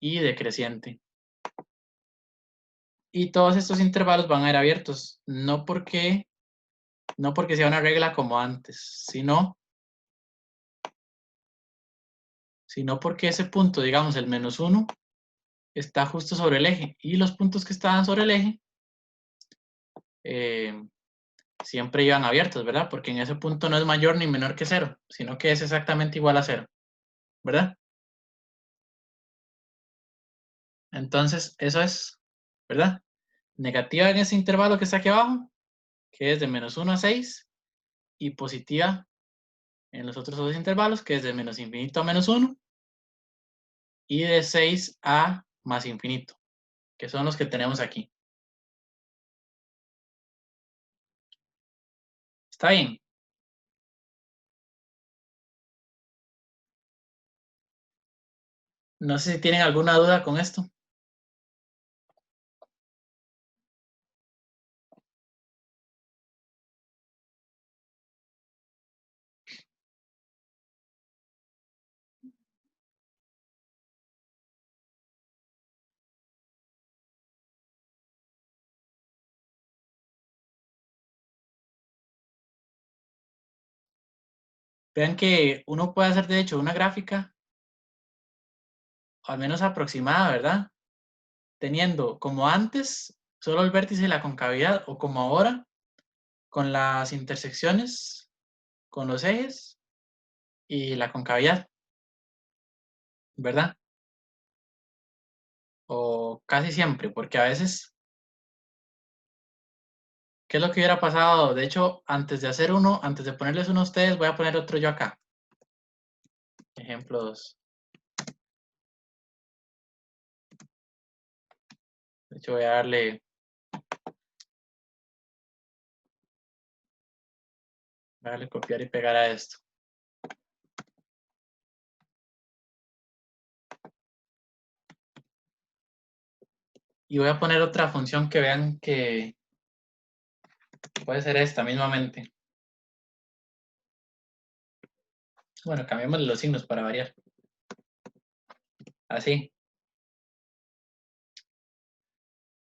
[SPEAKER 1] y decreciente. Y todos estos intervalos van a ir abiertos. No porque sea una regla como antes, sino porque ese punto, digamos el menos 1, está justo sobre el eje. Y los puntos que estaban sobre el eje siempre iban abiertos, ¿verdad? Porque en ese punto no es mayor ni menor que 0, sino que es exactamente igual a 0, ¿verdad? Entonces, eso es, ¿verdad? Negativa en ese intervalo que está aquí abajo, que es de menos 1 a 6, y positiva en los otros dos intervalos, que es de menos infinito a menos 1, y de 6 a más infinito, que son los que tenemos aquí. ¿Está bien? No sé si tienen alguna duda con esto. Vean que uno puede hacer, de hecho, una gráfica, al menos aproximada, ¿verdad? Teniendo como antes solo el vértice y la concavidad, o como ahora, con las intersecciones, con los ejes y la concavidad, ¿verdad? O casi siempre, porque a veces, ¿qué es lo que hubiera pasado? De hecho, antes de hacer uno, antes de ponerles uno a ustedes, voy a poner otro yo acá. Ejemplo 2. De hecho, voy a darle Voy a darle copiar y pegar a esto. Y voy a poner otra función que vean que puede ser esta mismamente. Bueno, cambiamos los signos para variar. Así.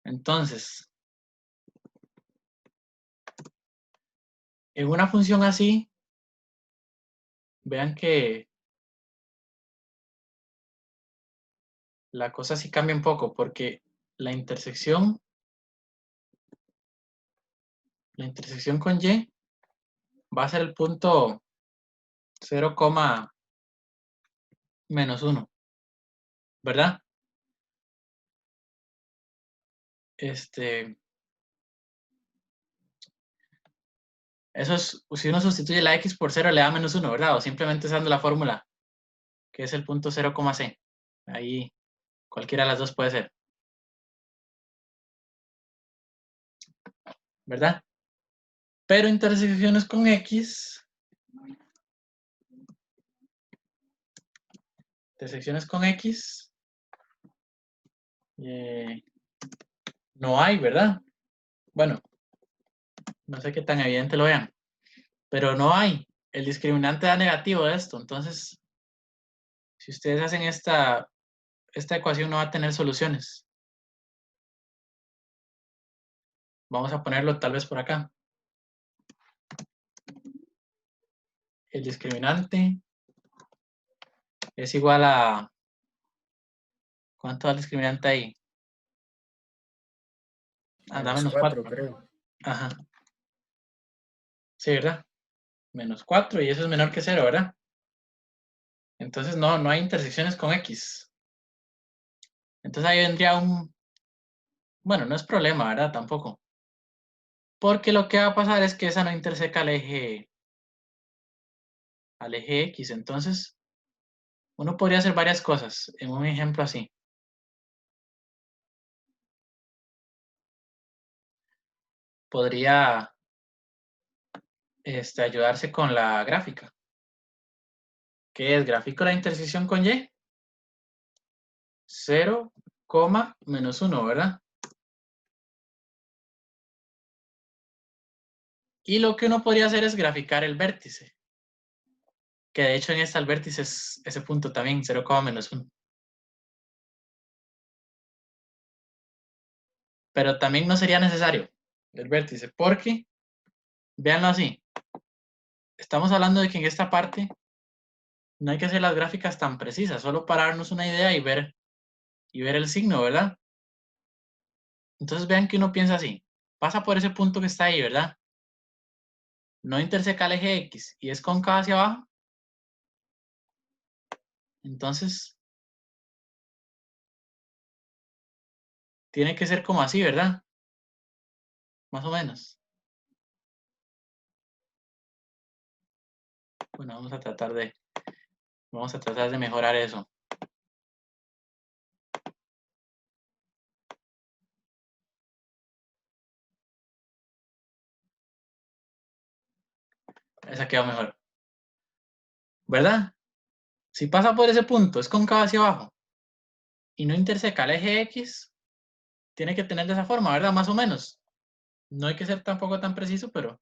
[SPEAKER 1] Entonces, en una función así, vean que la cosa sí cambia un poco, porque la intersección con Y va a ser el punto 0, -1, ¿verdad? Eso es, si uno sustituye la X por 0, le da -1, ¿verdad? O simplemente usando la fórmula, que es el punto 0, C. Ahí cualquiera de las dos puede ser. ¿Verdad? Pero intersecciones con X. Intersecciones con X. No hay, ¿verdad? Bueno, no sé qué tan evidente lo vean. Pero no hay. El discriminante da negativo de esto. Entonces, si ustedes hacen esta ecuación, no va a tener soluciones. Vamos a ponerlo tal vez por acá. El discriminante es igual a... ¿Cuánto da el discriminante ahí? Da menos 4,
[SPEAKER 3] creo.
[SPEAKER 1] Ajá. Sí, ¿verdad? Menos 4 y eso es menor que 0, ¿verdad? Entonces no hay intersecciones con X. Entonces ahí vendría un... Bueno, no es problema, ¿verdad? Tampoco. Porque lo que va a pasar es que esa no interseca al eje X. Entonces, uno podría hacer varias cosas en un ejemplo así. Podría ayudarse con la gráfica. ¿Qué es? Gráfico de la intersección con Y. 0, -1, ¿verdad? Y lo que uno podría hacer es graficar el vértice. Que de hecho en esta el vértice es ese punto también, 0, -1. Pero también no sería necesario el vértice, porque, véanlo así, estamos hablando de que en esta parte no hay que hacer las gráficas tan precisas, solo para darnos una idea y ver el signo, ¿verdad? Entonces vean que uno piensa así, pasa por ese punto que está ahí, ¿verdad? No interseca el eje X y es cóncava hacia abajo. Entonces, tiene que ser como así, ¿verdad? Más o menos. Bueno, vamos a tratar de mejorar eso. Esa quedó mejor. ¿Verdad? Si pasa por ese punto, es cóncava hacia abajo y no interseca el eje X, tiene que tener de esa forma, ¿verdad? Más o menos. No hay que ser tampoco tan preciso, pero,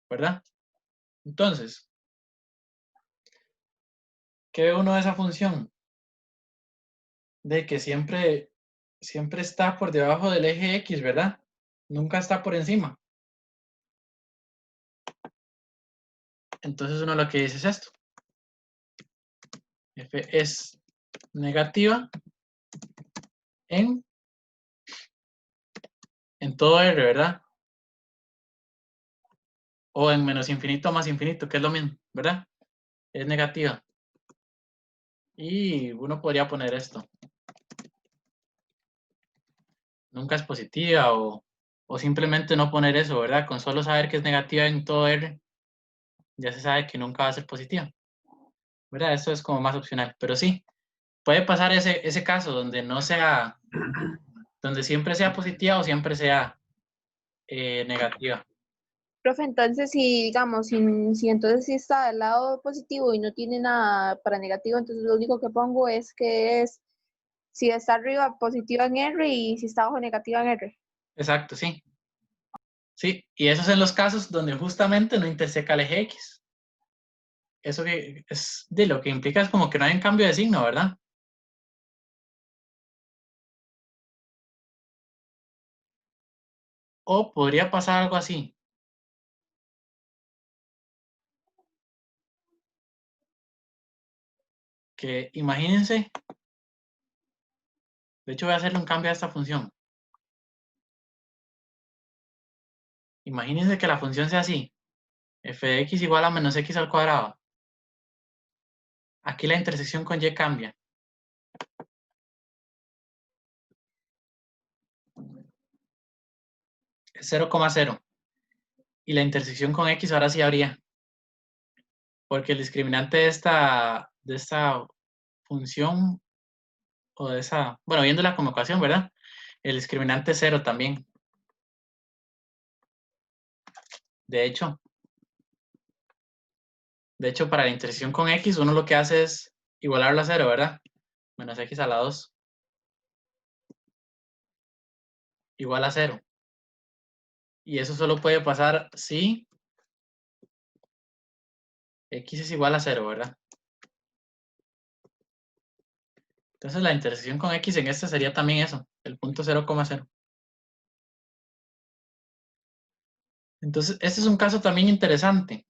[SPEAKER 1] ¿verdad? Entonces, ¿qué ve uno de esa función? De que siempre está por debajo del eje X, ¿verdad? Nunca está por encima. Entonces uno lo que dice es esto. F es negativa en todo R, ¿verdad? O en menos infinito más infinito, que es lo mismo, ¿verdad? Es negativa. Y uno podría poner esto. Nunca es positiva o simplemente no poner eso, ¿verdad? Con solo saber que es negativa en todo R, ya se sabe que nunca va a ser positiva. ¿Verdad? Eso es como más opcional. Pero sí, puede pasar ese caso donde no sea, donde siempre sea positiva o siempre sea negativa.
[SPEAKER 6] Profe, entonces si, digamos, si entonces si está del lado positivo y no tiene nada para negativo, entonces lo único que pongo es que es si está arriba positiva en R y si está abajo negativa en R.
[SPEAKER 1] Exacto, sí. Sí, y esos en los casos donde justamente no interseca el eje X. Eso que es de lo que implica es como que no hay un cambio de signo, ¿verdad? O podría pasar algo así. Que imagínense, de hecho voy a hacerle un cambio a esta función. Imagínense que la función sea así. F de x igual a menos x al cuadrado. Aquí la intersección con y cambia. Es 0,0. Y la intersección con x ahora sí habría. Porque el discriminante de esta función, o de esa, bueno, viendo la convocación, ¿verdad? El discriminante es 0 también. De hecho, para la intersección con x, uno lo que hace es igualarlo a 0, ¿verdad? Menos x a la 2 igual a 0. Y eso solo puede pasar si x es igual a 0, ¿verdad? Entonces la intersección con x en este sería también eso, el punto 0,0. Entonces, este es un caso también interesante.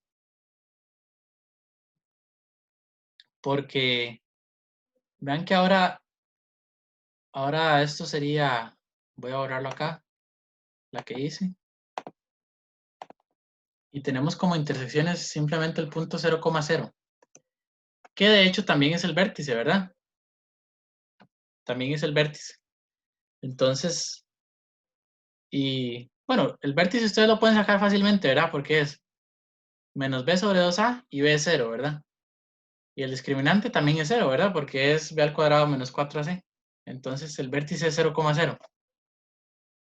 [SPEAKER 1] Porque vean que ahora esto sería, voy a borrarlo acá, la que hice. Y tenemos como intersecciones simplemente el punto 0,0. Que de hecho también es el vértice, ¿verdad? También es el vértice. Entonces, y bueno, el vértice ustedes lo pueden sacar fácilmente, ¿verdad? Porque es menos b sobre 2a y b es 0, ¿verdad? Y el discriminante también es 0, ¿verdad? Porque es b al cuadrado menos 4ac. Entonces el vértice es 0,0.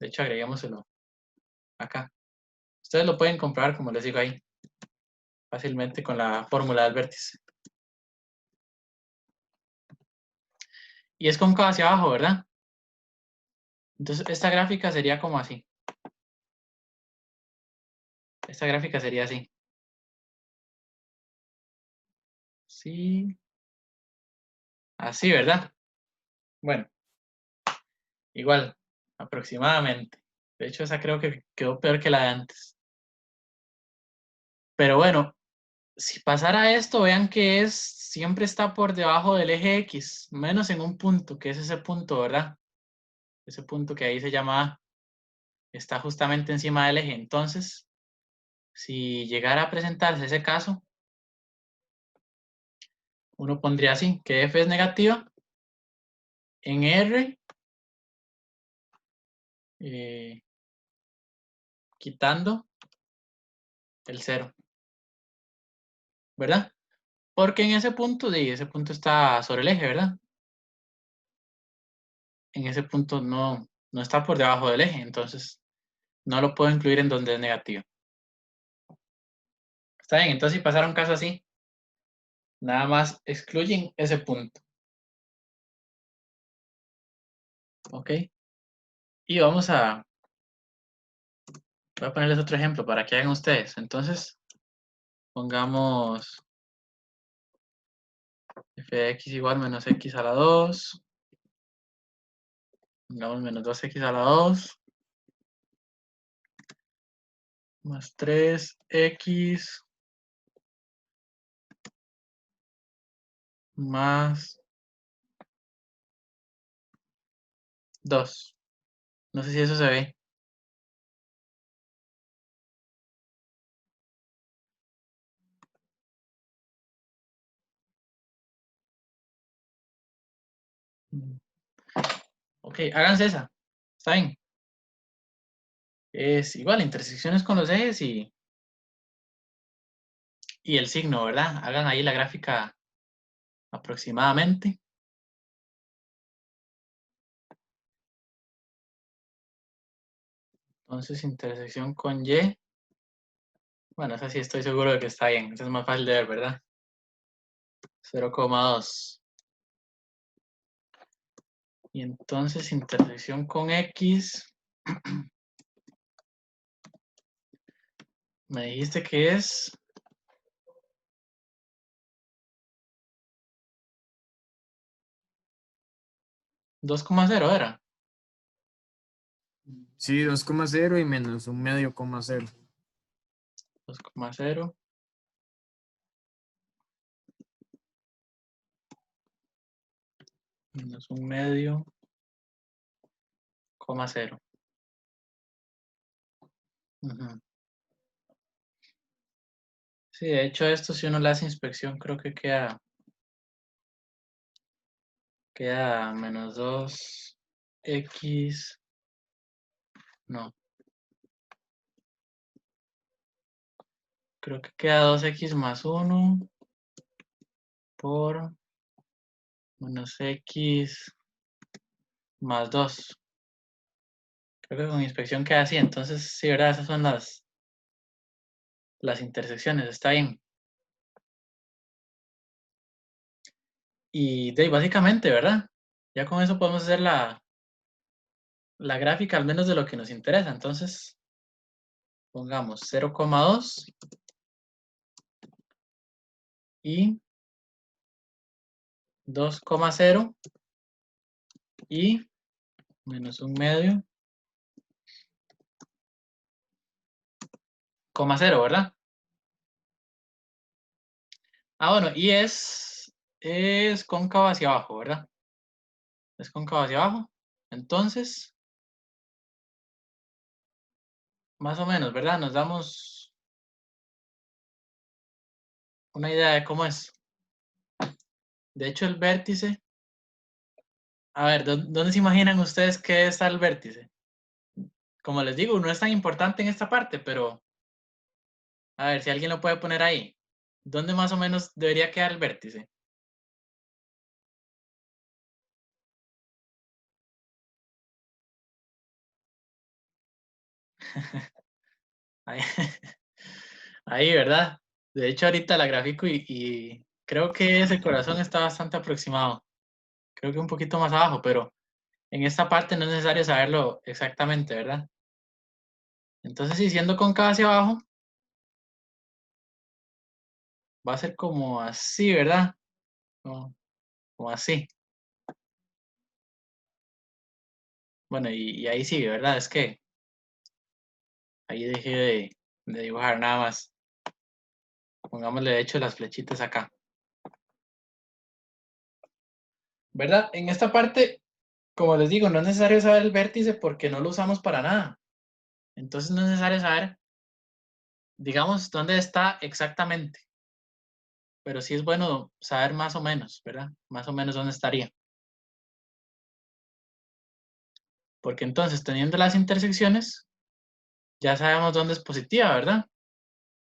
[SPEAKER 1] De hecho, agreguémoselo acá. Ustedes lo pueden comprobar, como les digo ahí, fácilmente con la fórmula del vértice. Y es cóncavo hacia abajo, ¿verdad? Entonces esta gráfica sería como así. Esta gráfica sería así. Sí. Así, ¿verdad? Bueno, igual, aproximadamente. De hecho, esa creo que quedó peor que la de antes. Pero bueno, si pasara esto, vean que siempre está por debajo del eje X, menos en un punto, que es ese punto, ¿verdad? Ese punto que ahí se llama A, está justamente encima del eje. Entonces, si llegara a presentarse ese caso, uno pondría así, que F es negativa en R, quitando el 0, ¿verdad? Porque en ese punto, ese punto está sobre el eje, ¿verdad? En ese punto no está por debajo del eje, entonces no lo puedo incluir en donde es negativo. Está bien, entonces si pasara un caso así, nada más excluyen ese punto. ¿Ok? Y voy a ponerles otro ejemplo para que hagan ustedes. Entonces, pongamos f de x igual menos x a la 2. Pongamos menos 2x a la 2. Más 3x más 2. No sé si eso se ve. Ok, háganse esa. Está bien. Es igual, intersecciones con los ejes y el signo, ¿verdad? Hagan ahí la gráfica aproximadamente. Entonces, intersección con Y Bueno, esa sí estoy seguro de que está bien. Esa es más fácil de ver, ¿verdad? 0,2. Y entonces intersección con X. Me dijiste que es 2,0 era.
[SPEAKER 3] Sí, 2,0 y menos un medio coma cero.
[SPEAKER 1] 2,0 menos un medio, coma 0. Ujú. Sí, de hecho esto si uno le hace inspección creo que queda menos 2x, no, creo que queda 2x más 1 por menos x más 2. Creo que con inspección queda así, entonces sí, ¿verdad? Esas son las intersecciones, está bien. Y de ahí, básicamente, ¿verdad? Ya con eso podemos hacer la gráfica al menos de lo que nos interesa. Entonces, pongamos 0,2 y 2,0 y menos un medio, coma 0, ¿verdad? Ah, bueno, y es cóncavo hacia abajo, ¿verdad? Es cóncavo hacia abajo. Entonces, más o menos, ¿verdad? Nos damos una idea de cómo es. De hecho, el vértice, a ver, ¿dónde se imaginan ustedes que está el vértice? Como les digo, no es tan importante en esta parte, pero a ver si alguien lo puede poner ahí. ¿Dónde más o menos debería quedar el vértice? Ahí, ahí, ¿verdad? De hecho, ahorita la gráfico y creo que ese corazón está bastante aproximado. Creo que un poquito más abajo, pero en esta parte no es necesario saberlo exactamente, ¿verdad? Entonces, si siendo cóncavo hacia abajo, va a ser como así, ¿verdad? Como así. Bueno, y ahí sigue, ¿verdad? Es que ahí dejé de dibujar nada más. Pongámosle de hecho las flechitas acá. ¿Verdad? En esta parte, como les digo, no es necesario saber el vértice porque no lo usamos para nada. Entonces no es necesario saber, digamos, dónde está exactamente. Pero sí es bueno saber más o menos, ¿verdad? Más o menos dónde estaría. Porque entonces, teniendo las intersecciones, ya sabemos dónde es positiva, ¿verdad?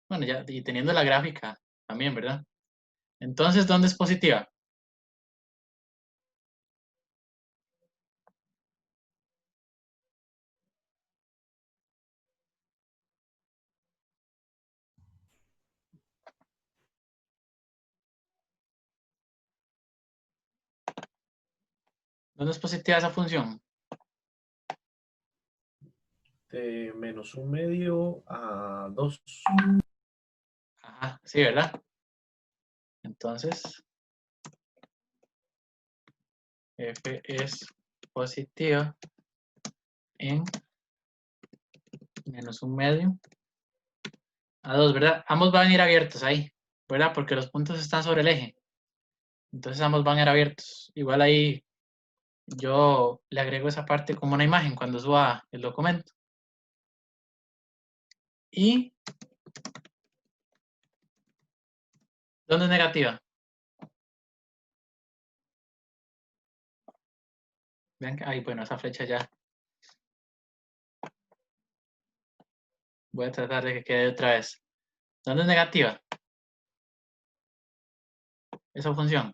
[SPEAKER 1] Bueno, ya, y teniendo la gráfica también, ¿verdad? Entonces, ¿dónde es positiva? ¿Dónde es positiva esa función?
[SPEAKER 3] De menos un medio a 2.
[SPEAKER 1] Ajá, sí, ¿verdad? Entonces, f es positiva en menos un medio a 2, ¿verdad? Ambos van a ir abiertos ahí, ¿verdad? Porque los puntos están sobre el eje. Entonces ambos van a ir abiertos. Igual ahí yo le agrego esa parte como una imagen cuando suba el documento. ¿Y dónde es negativa? Vean que, ay, bueno, esa flecha ya. Voy a tratar de que quede otra vez. ¿Dónde es negativa? Esa función.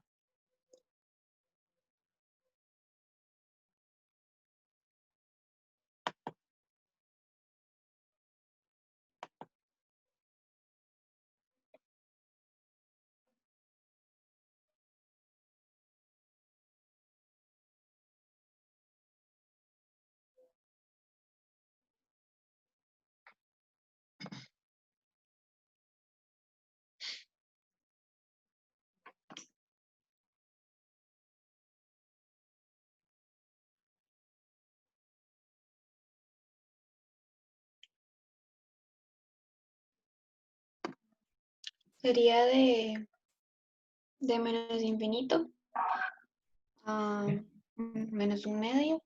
[SPEAKER 2] Sería de menos infinito a menos un medio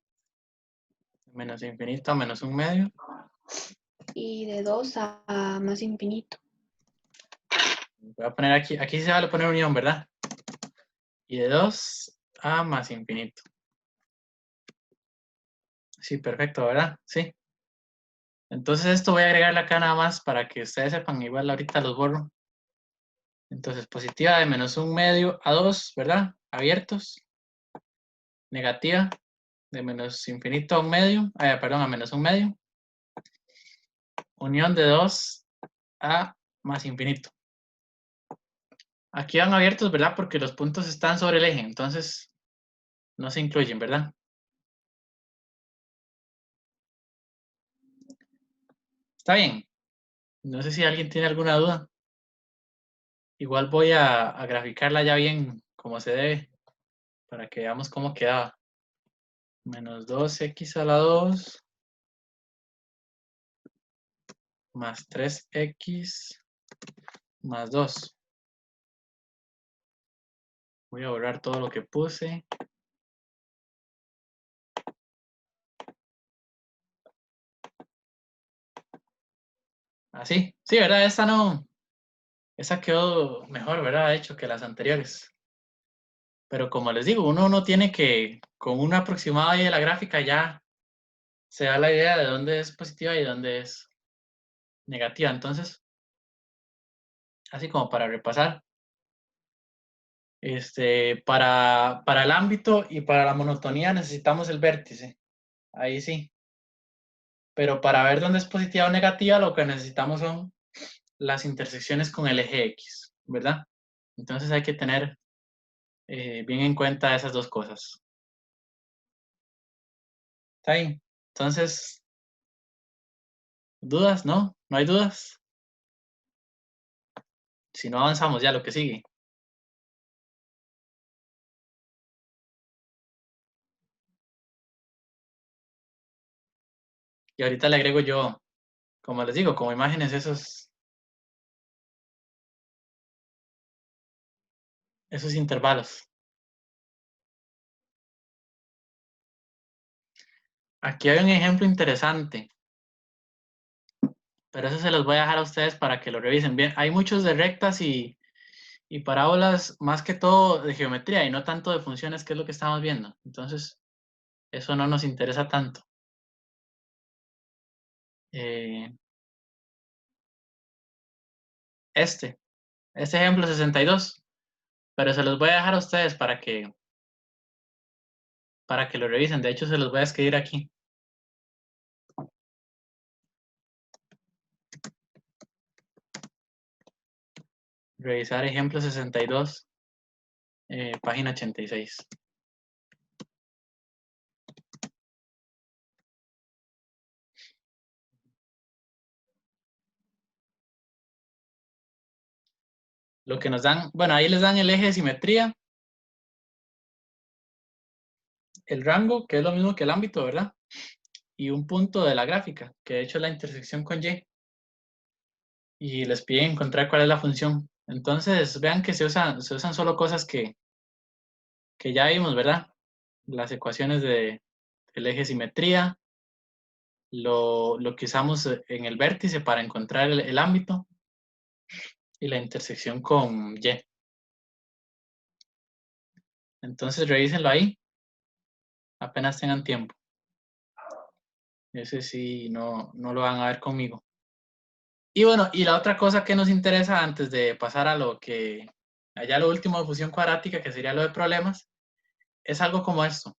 [SPEAKER 1] Menos infinito a menos un medio.
[SPEAKER 2] y de 2 a más infinito.
[SPEAKER 1] Voy a poner aquí, aquí se vale poner unión, ¿verdad? Y de 2 a más infinito. Sí, perfecto, ¿verdad? Sí. Entonces esto voy a agregarle acá nada más para que ustedes sepan, igual ahorita los borro. Entonces positiva de menos un medio a 2, ¿verdad? Abiertos. Negativa de menos infinito a un medio, perdón, a menos un medio. Unión de 2 a más infinito. Aquí van abiertos, ¿verdad? Porque los puntos están sobre el eje, entonces no se incluyen, ¿verdad? Está bien. No sé si alguien tiene alguna duda. Igual voy a graficarla ya bien como se debe para que veamos cómo quedaba. Menos 2x a la 2 más 3x más 2. Voy a borrar todo lo que puse. Así, sí, ¿verdad? Esta no, esa quedó mejor, ¿verdad? De hecho, que las anteriores. Pero como les digo, uno tiene que, con un aproximado ahí de la gráfica ya se da la idea de dónde es positiva y dónde es negativa. Entonces, así como para repasar, para el ámbito y para la monotonía necesitamos el vértice. Ahí sí. Pero para ver dónde es positiva o negativa, lo que necesitamos son las intersecciones con el eje X, ¿verdad? Entonces hay que tener bien en cuenta esas dos cosas. ¿Está bien? Entonces, ¿dudas? ¿No? ¿No hay dudas? Si no, avanzamos ya a lo que sigue. Y ahorita le agrego yo, como les digo, como imágenes esos intervalos. Aquí hay un ejemplo interesante, pero eso se los voy a dejar a ustedes para que lo revisen bien. Hay muchos de rectas y parábolas, más que todo de geometría y no tanto de funciones, que es lo que estamos viendo. Entonces, eso no nos interesa tanto. Este ejemplo 62, pero se los voy a dejar a ustedes para que lo revisen. De hecho, se los voy a escribir aquí. Revisar ejemplo 62, página 86. Lo que nos dan, bueno, ahí les dan el eje de simetría, el rango, que es lo mismo que el ámbito, ¿verdad? Y un punto de la gráfica, que de hecho es la intersección con Y. Y les piden encontrar cuál es la función. Entonces, vean que se usan solo cosas que ya vimos, ¿verdad? Las ecuaciones del eje de simetría, lo que usamos en el vértice para encontrar el ámbito y la intersección con Y. Entonces, revísenlo ahí, apenas tengan tiempo. Ese sí, no lo van a ver conmigo. Y bueno, y la otra cosa que nos interesa antes de pasar a allá lo último de fusión cuadrática, que sería lo de problemas, es algo como esto.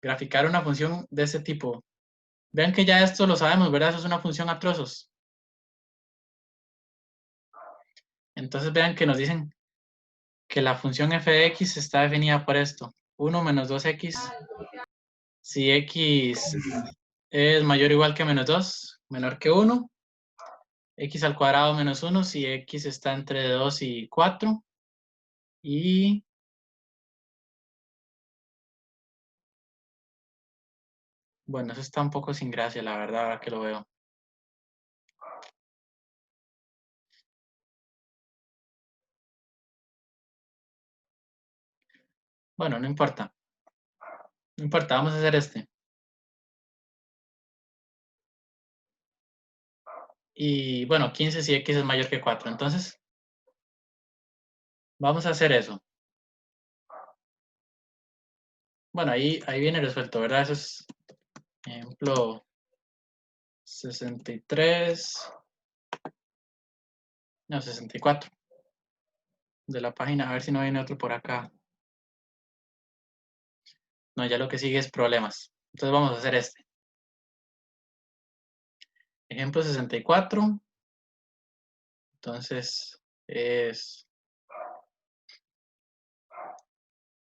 [SPEAKER 1] Graficar una función de ese tipo. Vean que ya esto lo sabemos, ¿verdad? Eso es una función a trozos. Entonces vean que nos dicen que la función f de x está definida por esto. 1 menos 2x. Si x es mayor o igual que menos 2, menor que 1. X al cuadrado menos 1 si x está entre 2 y 4. Y bueno, eso está un poco sin gracia, la verdad, ahora que lo veo. Bueno, no importa. No importa, vamos a hacer este. Y bueno, 15 si x es mayor que 4. Entonces, vamos a hacer eso. Bueno, ahí viene resuelto, ¿verdad? Eso es ejemplo 63. No, 64. De la página, a ver si no viene otro por acá. No, ya lo que sigue es problemas. Entonces vamos a hacer este. Ejemplo 64. Entonces es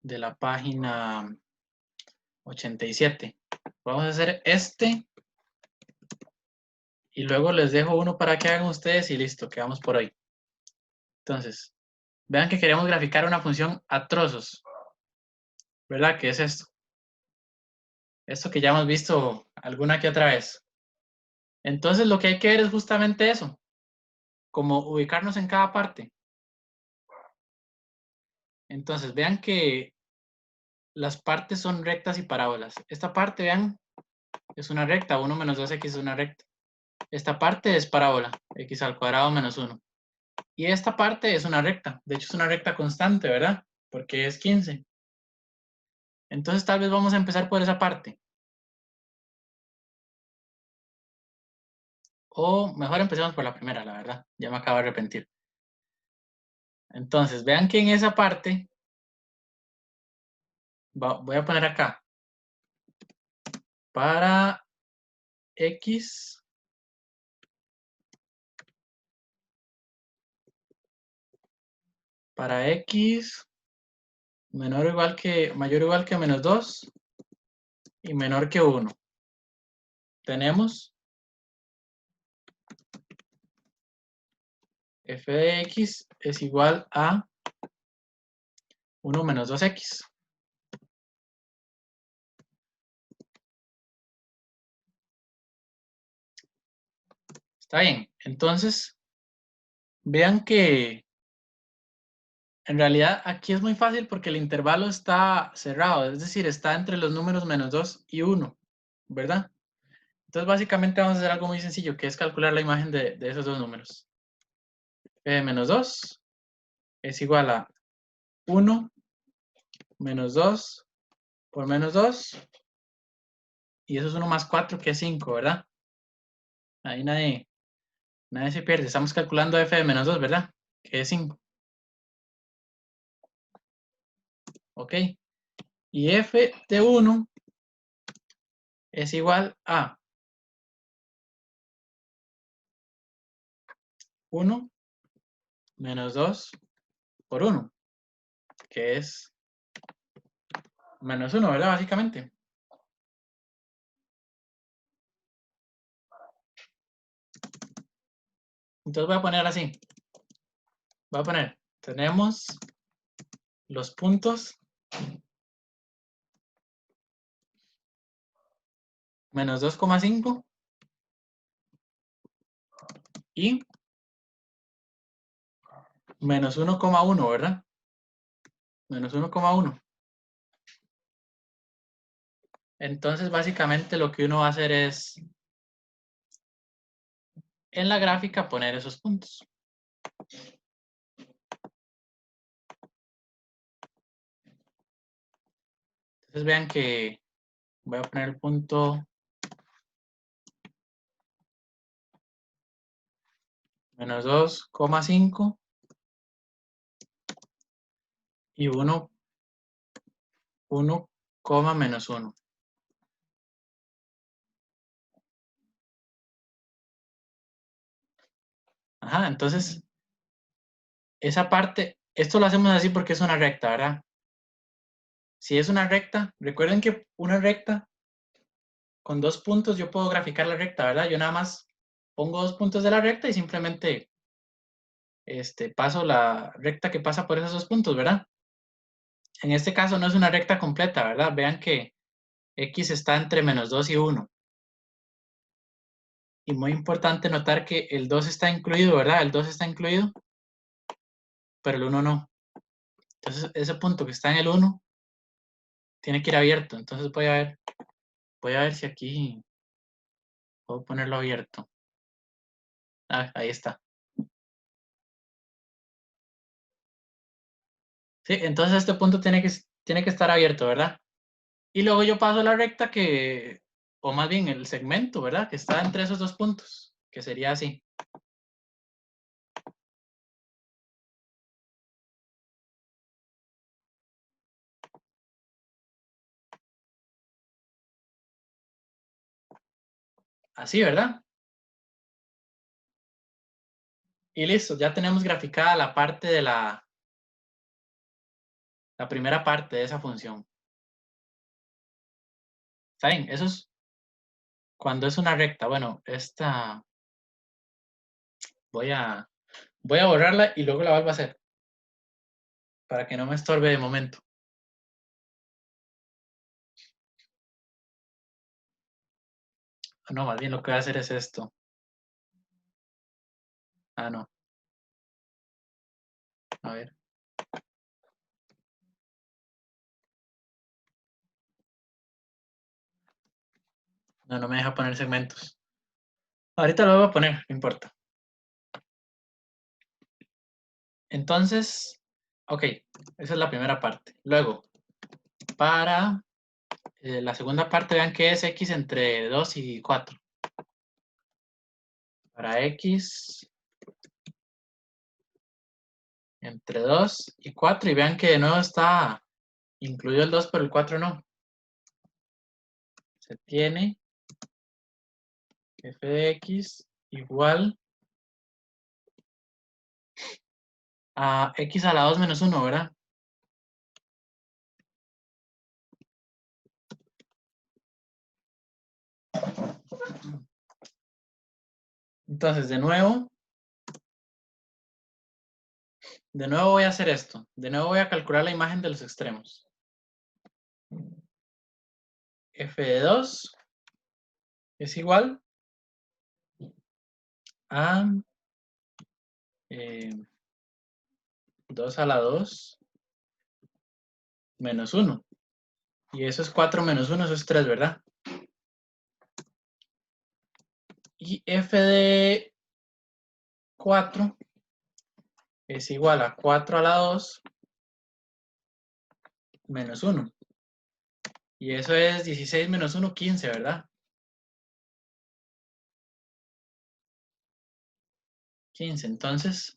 [SPEAKER 1] de la página 87. Vamos a hacer este. Y luego les dejo uno para que hagan ustedes y listo, quedamos por hoy. Entonces, vean que queremos graficar una función a trozos. ¿Verdad? ¿Qué es esto? Esto que ya hemos visto alguna que otra vez. Entonces lo que hay que ver es justamente eso. Como ubicarnos en cada parte. Entonces, vean que las partes son rectas y parábolas. Esta parte, vean, es una recta. 1 menos 2x es una recta. Esta parte es parábola. X al cuadrado menos 1. Y esta parte es una recta. De hecho, es una recta constante, ¿verdad? Porque es 15. Entonces, tal vez vamos a empezar por esa parte. O mejor empecemos por la primera, la verdad. Ya me acabo de arrepentir. Entonces, vean que en esa parte, voy a poner acá, para X mayor o igual que menos 2 y menor que 1. Tenemos f de x es igual a 1 menos 2x. Está bien. Entonces, vean que en realidad aquí es muy fácil porque el intervalo está cerrado, es decir, está entre los números menos 2 y 1, ¿verdad? Entonces, básicamente vamos a hacer algo muy sencillo, que es calcular la imagen de esos dos números. F de menos 2 es igual a 1 menos 2 por menos 2. Y eso es 1 más 4, que es 5, ¿verdad? Ahí nadie se pierde. Estamos calculando f de menos 2, ¿verdad? Que es 5. Ok. Y f de 1 es igual a 1 menos 2 por 1, que es menos 1, ¿verdad? Básicamente. Entonces voy a poner así. Voy a poner, tenemos los puntos menos 2,5 y menos 1,1, ¿verdad? Menos 1,1. Entonces, básicamente lo que uno va a hacer es, en la gráfica, poner esos puntos. Entonces vean que voy a poner el punto menos 2,5 y 1, menos 1. Ajá, entonces, esa parte, esto lo hacemos así porque es una recta, ¿verdad? Si es una recta, recuerden que una recta con 2 puntos yo puedo graficar la recta, ¿verdad? Yo nada más pongo 2 puntos de la recta y simplemente paso la recta que pasa por esos 2 puntos, ¿verdad? En este caso no es una recta completa, ¿verdad? Vean que x está entre menos 2 y 1. Y muy importante notar que el 2 está incluido, ¿verdad? El 2 está incluido, pero el 1 no. Entonces, ese punto que está en el 1 tiene que ir abierto. Entonces voy a ver si aquí puedo ponerlo abierto. Ah, ahí está. Sí, entonces este punto tiene que estar abierto, ¿verdad? Y luego yo paso la recta o más bien el segmento, ¿verdad? Que está entre esos dos puntos, que sería así. Así, ¿verdad? Y listo, ya tenemos graficada la parte de la primera parte de esa función. ¿Saben? Eso es cuando es una recta. Bueno, esta voy a borrarla y luego la vuelvo a hacer para que no me estorbe de momento. No, más bien lo que voy a hacer es esto. Ah, no. A ver. No, no me deja poner segmentos. Ahorita lo voy a poner, no importa. Entonces, ok, esa es la primera parte. Luego, para la segunda parte, vean que es x entre 2 y 4. Para x entre 2 y 4, y vean que de nuevo está incluido el 2, pero el 4 no. Se tiene f de x igual a x a la 2 menos 1, ¿verdad? Entonces, de nuevo voy a hacer esto. De nuevo voy a calcular la imagen de los extremos. F de 2 es igual a 2 a la 2 menos 1. Y eso es 4 menos 1, eso es 3, ¿verdad? Y f de 4 es igual a 4 a la 2 menos 1. Y eso es 16 menos 1, 15, ¿verdad? 15. Entonces,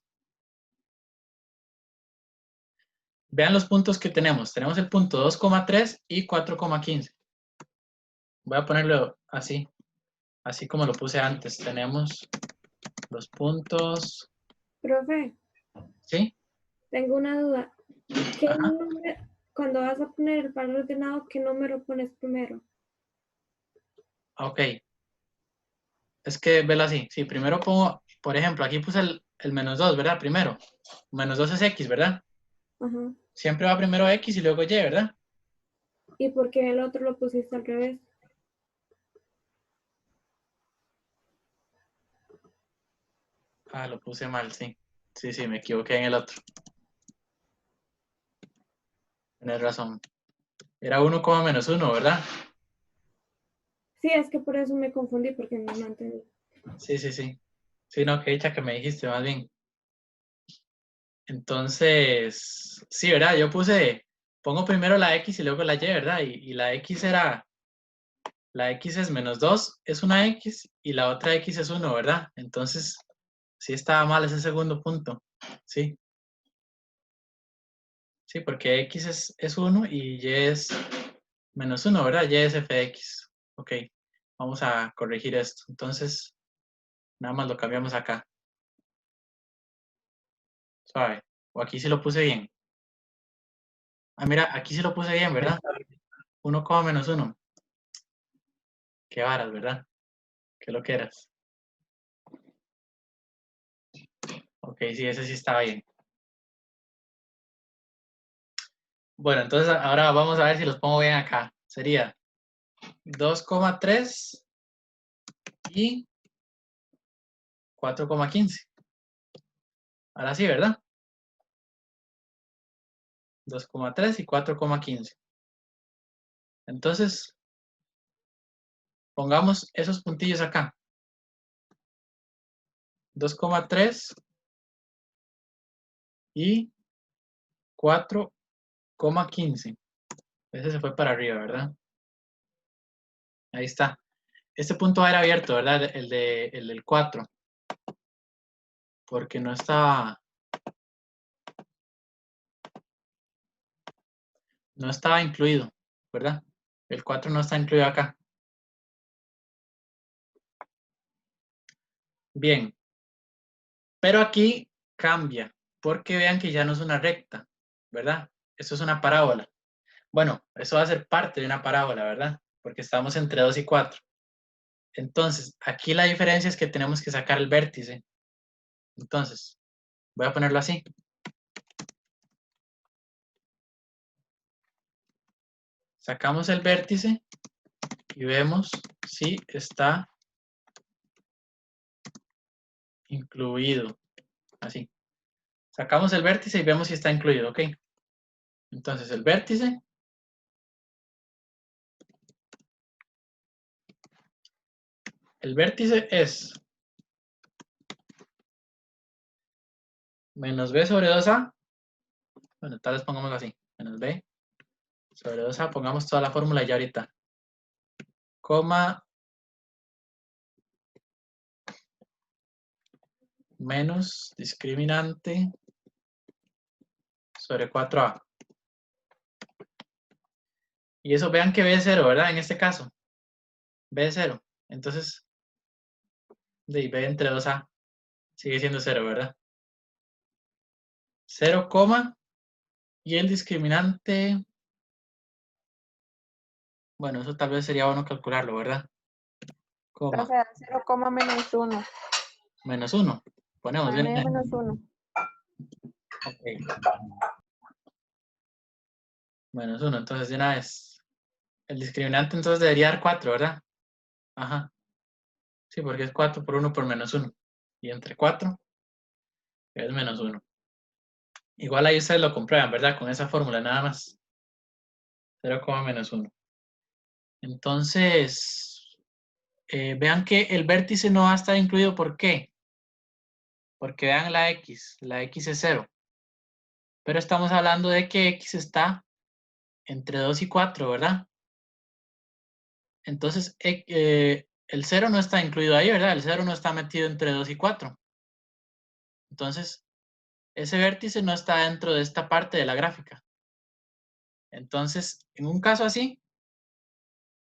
[SPEAKER 1] vean los puntos que tenemos. Tenemos el punto 2,3 y 4,15. Voy a ponerlo así como lo puse antes. Tenemos los puntos.
[SPEAKER 4] Profe,
[SPEAKER 1] ¿Sí?
[SPEAKER 4] tengo una duda.
[SPEAKER 1] Ajá.
[SPEAKER 4] Cuando vas a poner el par ordenado, ¿qué número pones primero?
[SPEAKER 1] Ok. Es que velo así. Sí, primero pongo, por ejemplo, aquí puse el menos 2, ¿verdad? Primero. Menos 2 es x, ¿verdad?
[SPEAKER 4] Ajá.
[SPEAKER 1] Siempre va primero x y luego y, ¿verdad?
[SPEAKER 4] ¿Y por qué el otro lo pusiste al revés?
[SPEAKER 1] Ah, lo puse mal, sí. Sí, me equivoqué en el otro. Tienes razón. Era 1, menos 1, ¿verdad?
[SPEAKER 4] Sí, es que por eso me confundí, porque no entendí.
[SPEAKER 1] Sí. Sí, no, que dicha que me dijiste, más bien. Entonces, sí, ¿verdad? Pongo primero la x y luego la y, ¿verdad? Y la x es menos 2, es una x, y la otra x es 1, ¿verdad? Entonces, sí estaba mal ese segundo punto. Sí. Sí, porque x es 1 y y es menos 1, ¿verdad? Y es f de x. Ok, vamos a corregir esto. Entonces, nada más lo cambiamos acá. Suave. O aquí sí lo puse bien. Ah, mira, aquí sí lo puse bien, ¿verdad? 1, menos 1. Qué varas, ¿verdad? Qué lo que eras. Ok, sí, ese sí estaba bien. Bueno, entonces ahora vamos a ver si los pongo bien acá. Sería 2,3 y 4,15. Ahora sí, ¿verdad? 2,3 y 4,15. Entonces, pongamos esos puntillos acá. 2,3 y 4,15. Ese se fue para arriba, ¿verdad? Ahí está. Este punto va a ir abierto, ¿verdad? El del 4. Porque no estaba incluido, ¿verdad? El 4 no está incluido acá. Bien. Pero aquí cambia, porque vean que ya no es una recta, ¿verdad? Esto es una parábola. Bueno, eso va a ser parte de una parábola, ¿verdad? Porque estamos entre 2 y 4. Entonces, aquí la diferencia es que tenemos que sacar el vértice. Entonces, voy a ponerlo así. Sacamos el vértice y vemos si está incluido. Así. Sacamos el vértice y vemos si está incluido, ¿ok? Entonces, el vértice es menos b sobre 2a. Bueno, tal vez pongámoslo así. Menos b sobre 2a. Pongamos toda la fórmula ya ahorita. Coma menos discriminante sobre 4a. Y eso vean que b es 0, ¿verdad? En este caso. B es 0. Entonces, de b entre 2a sigue siendo 0, ¿verdad? 0, y el discriminante, bueno, eso tal vez sería bueno calcularlo, ¿verdad?
[SPEAKER 6] O
[SPEAKER 1] Coma,
[SPEAKER 6] sea, 0, menos 1.
[SPEAKER 1] menos 1. Ponemos bien.
[SPEAKER 6] Menos 1.
[SPEAKER 1] Ok. Menos 1, entonces de una vez. El discriminante entonces debería dar 4, ¿verdad? Ajá. Sí, porque es 4 por 1 por menos 1. Y entre 4 es menos 1. Igual ahí ustedes lo comprueban, ¿verdad? Con esa fórmula nada más. 0, menos 1. Entonces, vean que el vértice no va a estar incluido. ¿Por qué? Porque vean la x. La x es 0. Pero estamos hablando de que x está entre 2 y 4, ¿verdad? Entonces, el 0 no está incluido ahí, ¿verdad? El 0 no está metido entre 2 y 4. Entonces, ese vértice no está dentro de esta parte de la gráfica. Entonces, en un caso así,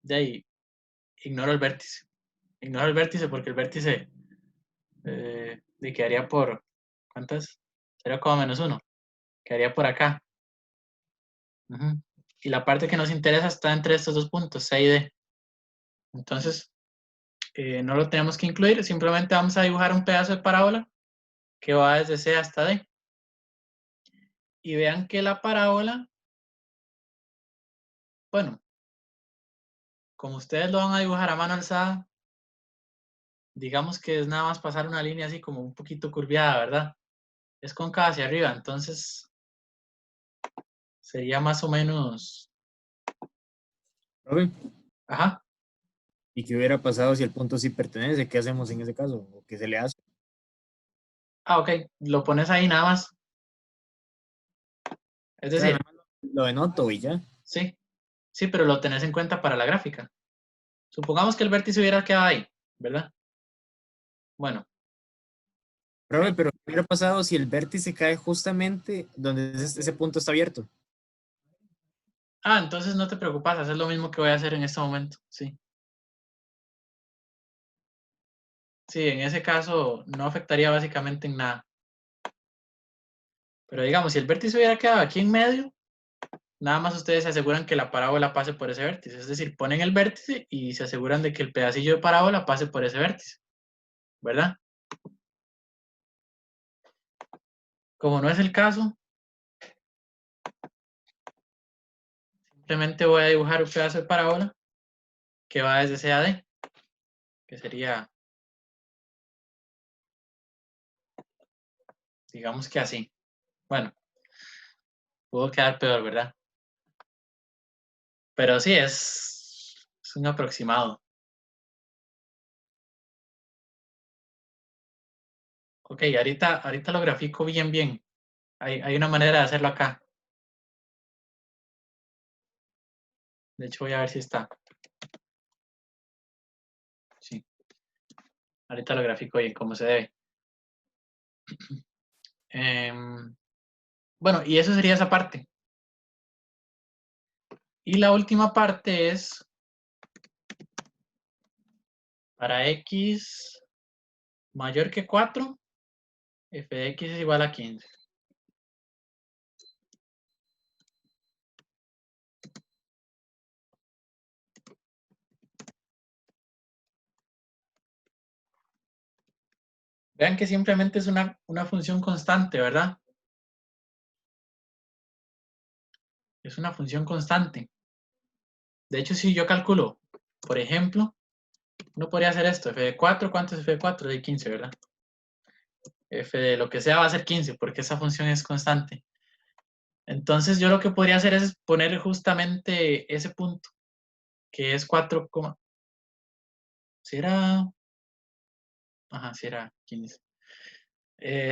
[SPEAKER 1] de ahí, ignoro el vértice. Ignoro el vértice porque el vértice le quedaría por, ¿cuántas? 0, menos 1. Quedaría por acá. Y la parte que nos interesa está entre estos dos puntos, C y D. Entonces, no lo tenemos que incluir, simplemente vamos a dibujar un pedazo de parábola que va desde C hasta D. Y vean que la parábola, bueno, como ustedes lo van a dibujar a mano alzada, digamos que es nada más pasar una línea así como un poquito curviada, ¿verdad? Es cóncava hacia arriba, entonces sería más o menos...
[SPEAKER 8] ¿Profe?
[SPEAKER 1] Ajá.
[SPEAKER 8] ¿Y qué hubiera pasado si el punto sí pertenece? ¿Qué hacemos en ese caso? ¿O qué se le hace?
[SPEAKER 1] Ah, ok, lo pones ahí nada más. Es
[SPEAKER 8] O sea,
[SPEAKER 1] decir,
[SPEAKER 8] nada más lo denoto y ya.
[SPEAKER 1] sí, sí, pero lo tenés en cuenta para la gráfica. Supongamos que el vértice hubiera quedado ahí, ¿verdad? Bueno,
[SPEAKER 8] Profe, pero ¿qué hubiera pasado si el vértice cae justamente donde ese punto está abierto?
[SPEAKER 1] entonces no te preocupas, hacer lo mismo que voy a hacer en este momento, sí. Sí, en ese caso no afectaría básicamente en nada. Pero digamos, si el vértice hubiera quedado aquí en medio, nada más ustedes se aseguran que la parábola pase por ese vértice. Es decir, ponen el vértice y se aseguran de que el pedacillo de parábola pase por ese vértice, ¿verdad? Como no es el caso, simplemente voy a dibujar un pedazo de parábola que va desde C a D, que sería, digamos que así. Bueno, pudo quedar peor, ¿verdad? Pero sí, es un aproximado. Ok, ahorita lo grafico bien. Hay una manera de hacerlo acá. De hecho, voy a ver si está. Sí. Ahorita lo grafico bien, como se debe. Bueno, y eso sería esa parte. Y la última parte es para x mayor que 4, f de x es igual a 15. Vean que simplemente es una función constante, ¿verdad? Es una función constante. De hecho, si yo calculo, por ejemplo, uno podría hacer esto, f de 4, ¿cuánto es f de 4? De 15, ¿verdad? F de lo que sea va a ser 15, porque esa función es constante. Entonces, yo lo que podría hacer es poner justamente ese punto, que es 4, ¿será? Ajá, sí era 15.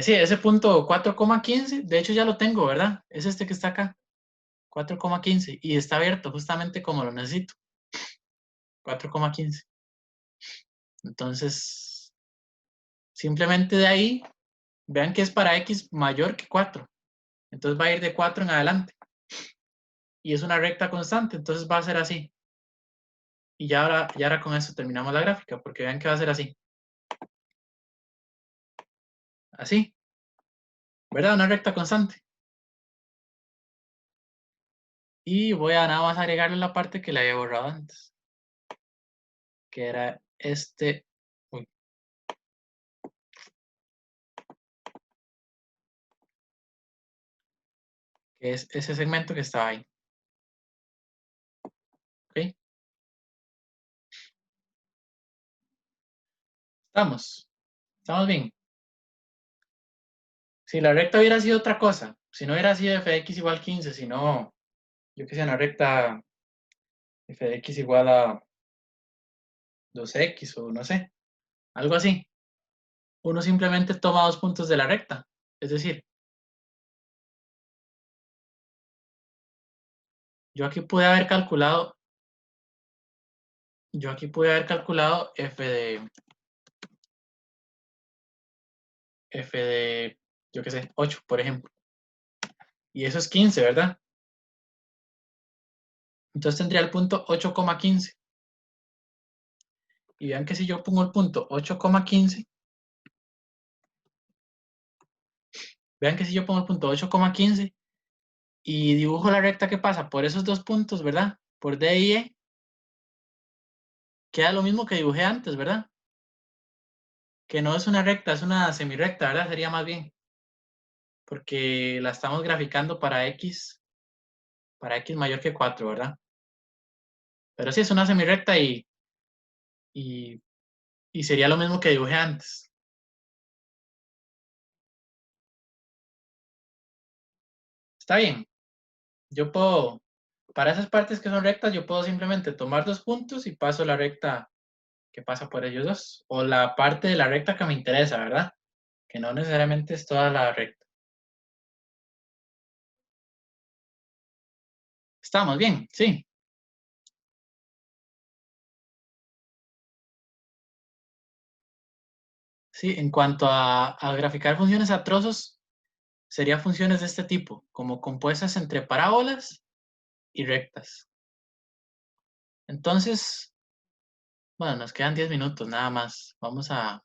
[SPEAKER 1] Sí, ese punto 4,15, de hecho ya lo tengo, ¿verdad? Es este que está acá, 4,15, y está abierto justamente como lo necesito, 4,15. Entonces, simplemente de ahí, vean que es para x mayor que 4. Entonces va a ir de 4 en adelante. Y es una recta constante, entonces va a ser así. Y ya ahora con eso terminamos la gráfica, porque vean que va a ser así. Así, ¿verdad? Una recta constante. Y voy a nada más agregarle la parte que le había borrado antes, que era este. Uy. Que es ese segmento que estaba ahí. ¿Ok? Estamos bien. Si la recta hubiera sido otra cosa, si no hubiera sido f de x igual 15, sino, yo que sé, una recta f de x igual a 2x o no sé, algo así. Uno simplemente toma 2 puntos de la recta. Es decir, yo aquí pude haber calculado f de, yo qué sé, 8, por ejemplo. Y eso es 15, ¿verdad? Entonces tendría el punto 8,15. Y vean que si yo pongo el punto 8,15, vean que si yo pongo el punto 8,15 y dibujo la recta que pasa por esos dos puntos, ¿verdad? Por D y E, queda lo mismo que dibujé antes, ¿verdad? Que no es una recta, es una semirecta, ¿verdad? Sería más bien. Porque la estamos graficando para x mayor que 4, ¿verdad? Pero sí, es una semirecta y sería lo mismo que dibujé antes. Está bien. Yo puedo, para esas partes que son rectas, yo puedo simplemente tomar 2 puntos y paso la recta que pasa por ellos dos. O la parte de la recta que me interesa, ¿verdad? Que no necesariamente es toda la recta. Estamos bien, sí. Sí, en cuanto a graficar funciones a trozos, serían funciones de este tipo, como compuestas entre parábolas y rectas. Entonces, bueno, nos quedan 10 minutos nada más. Vamos a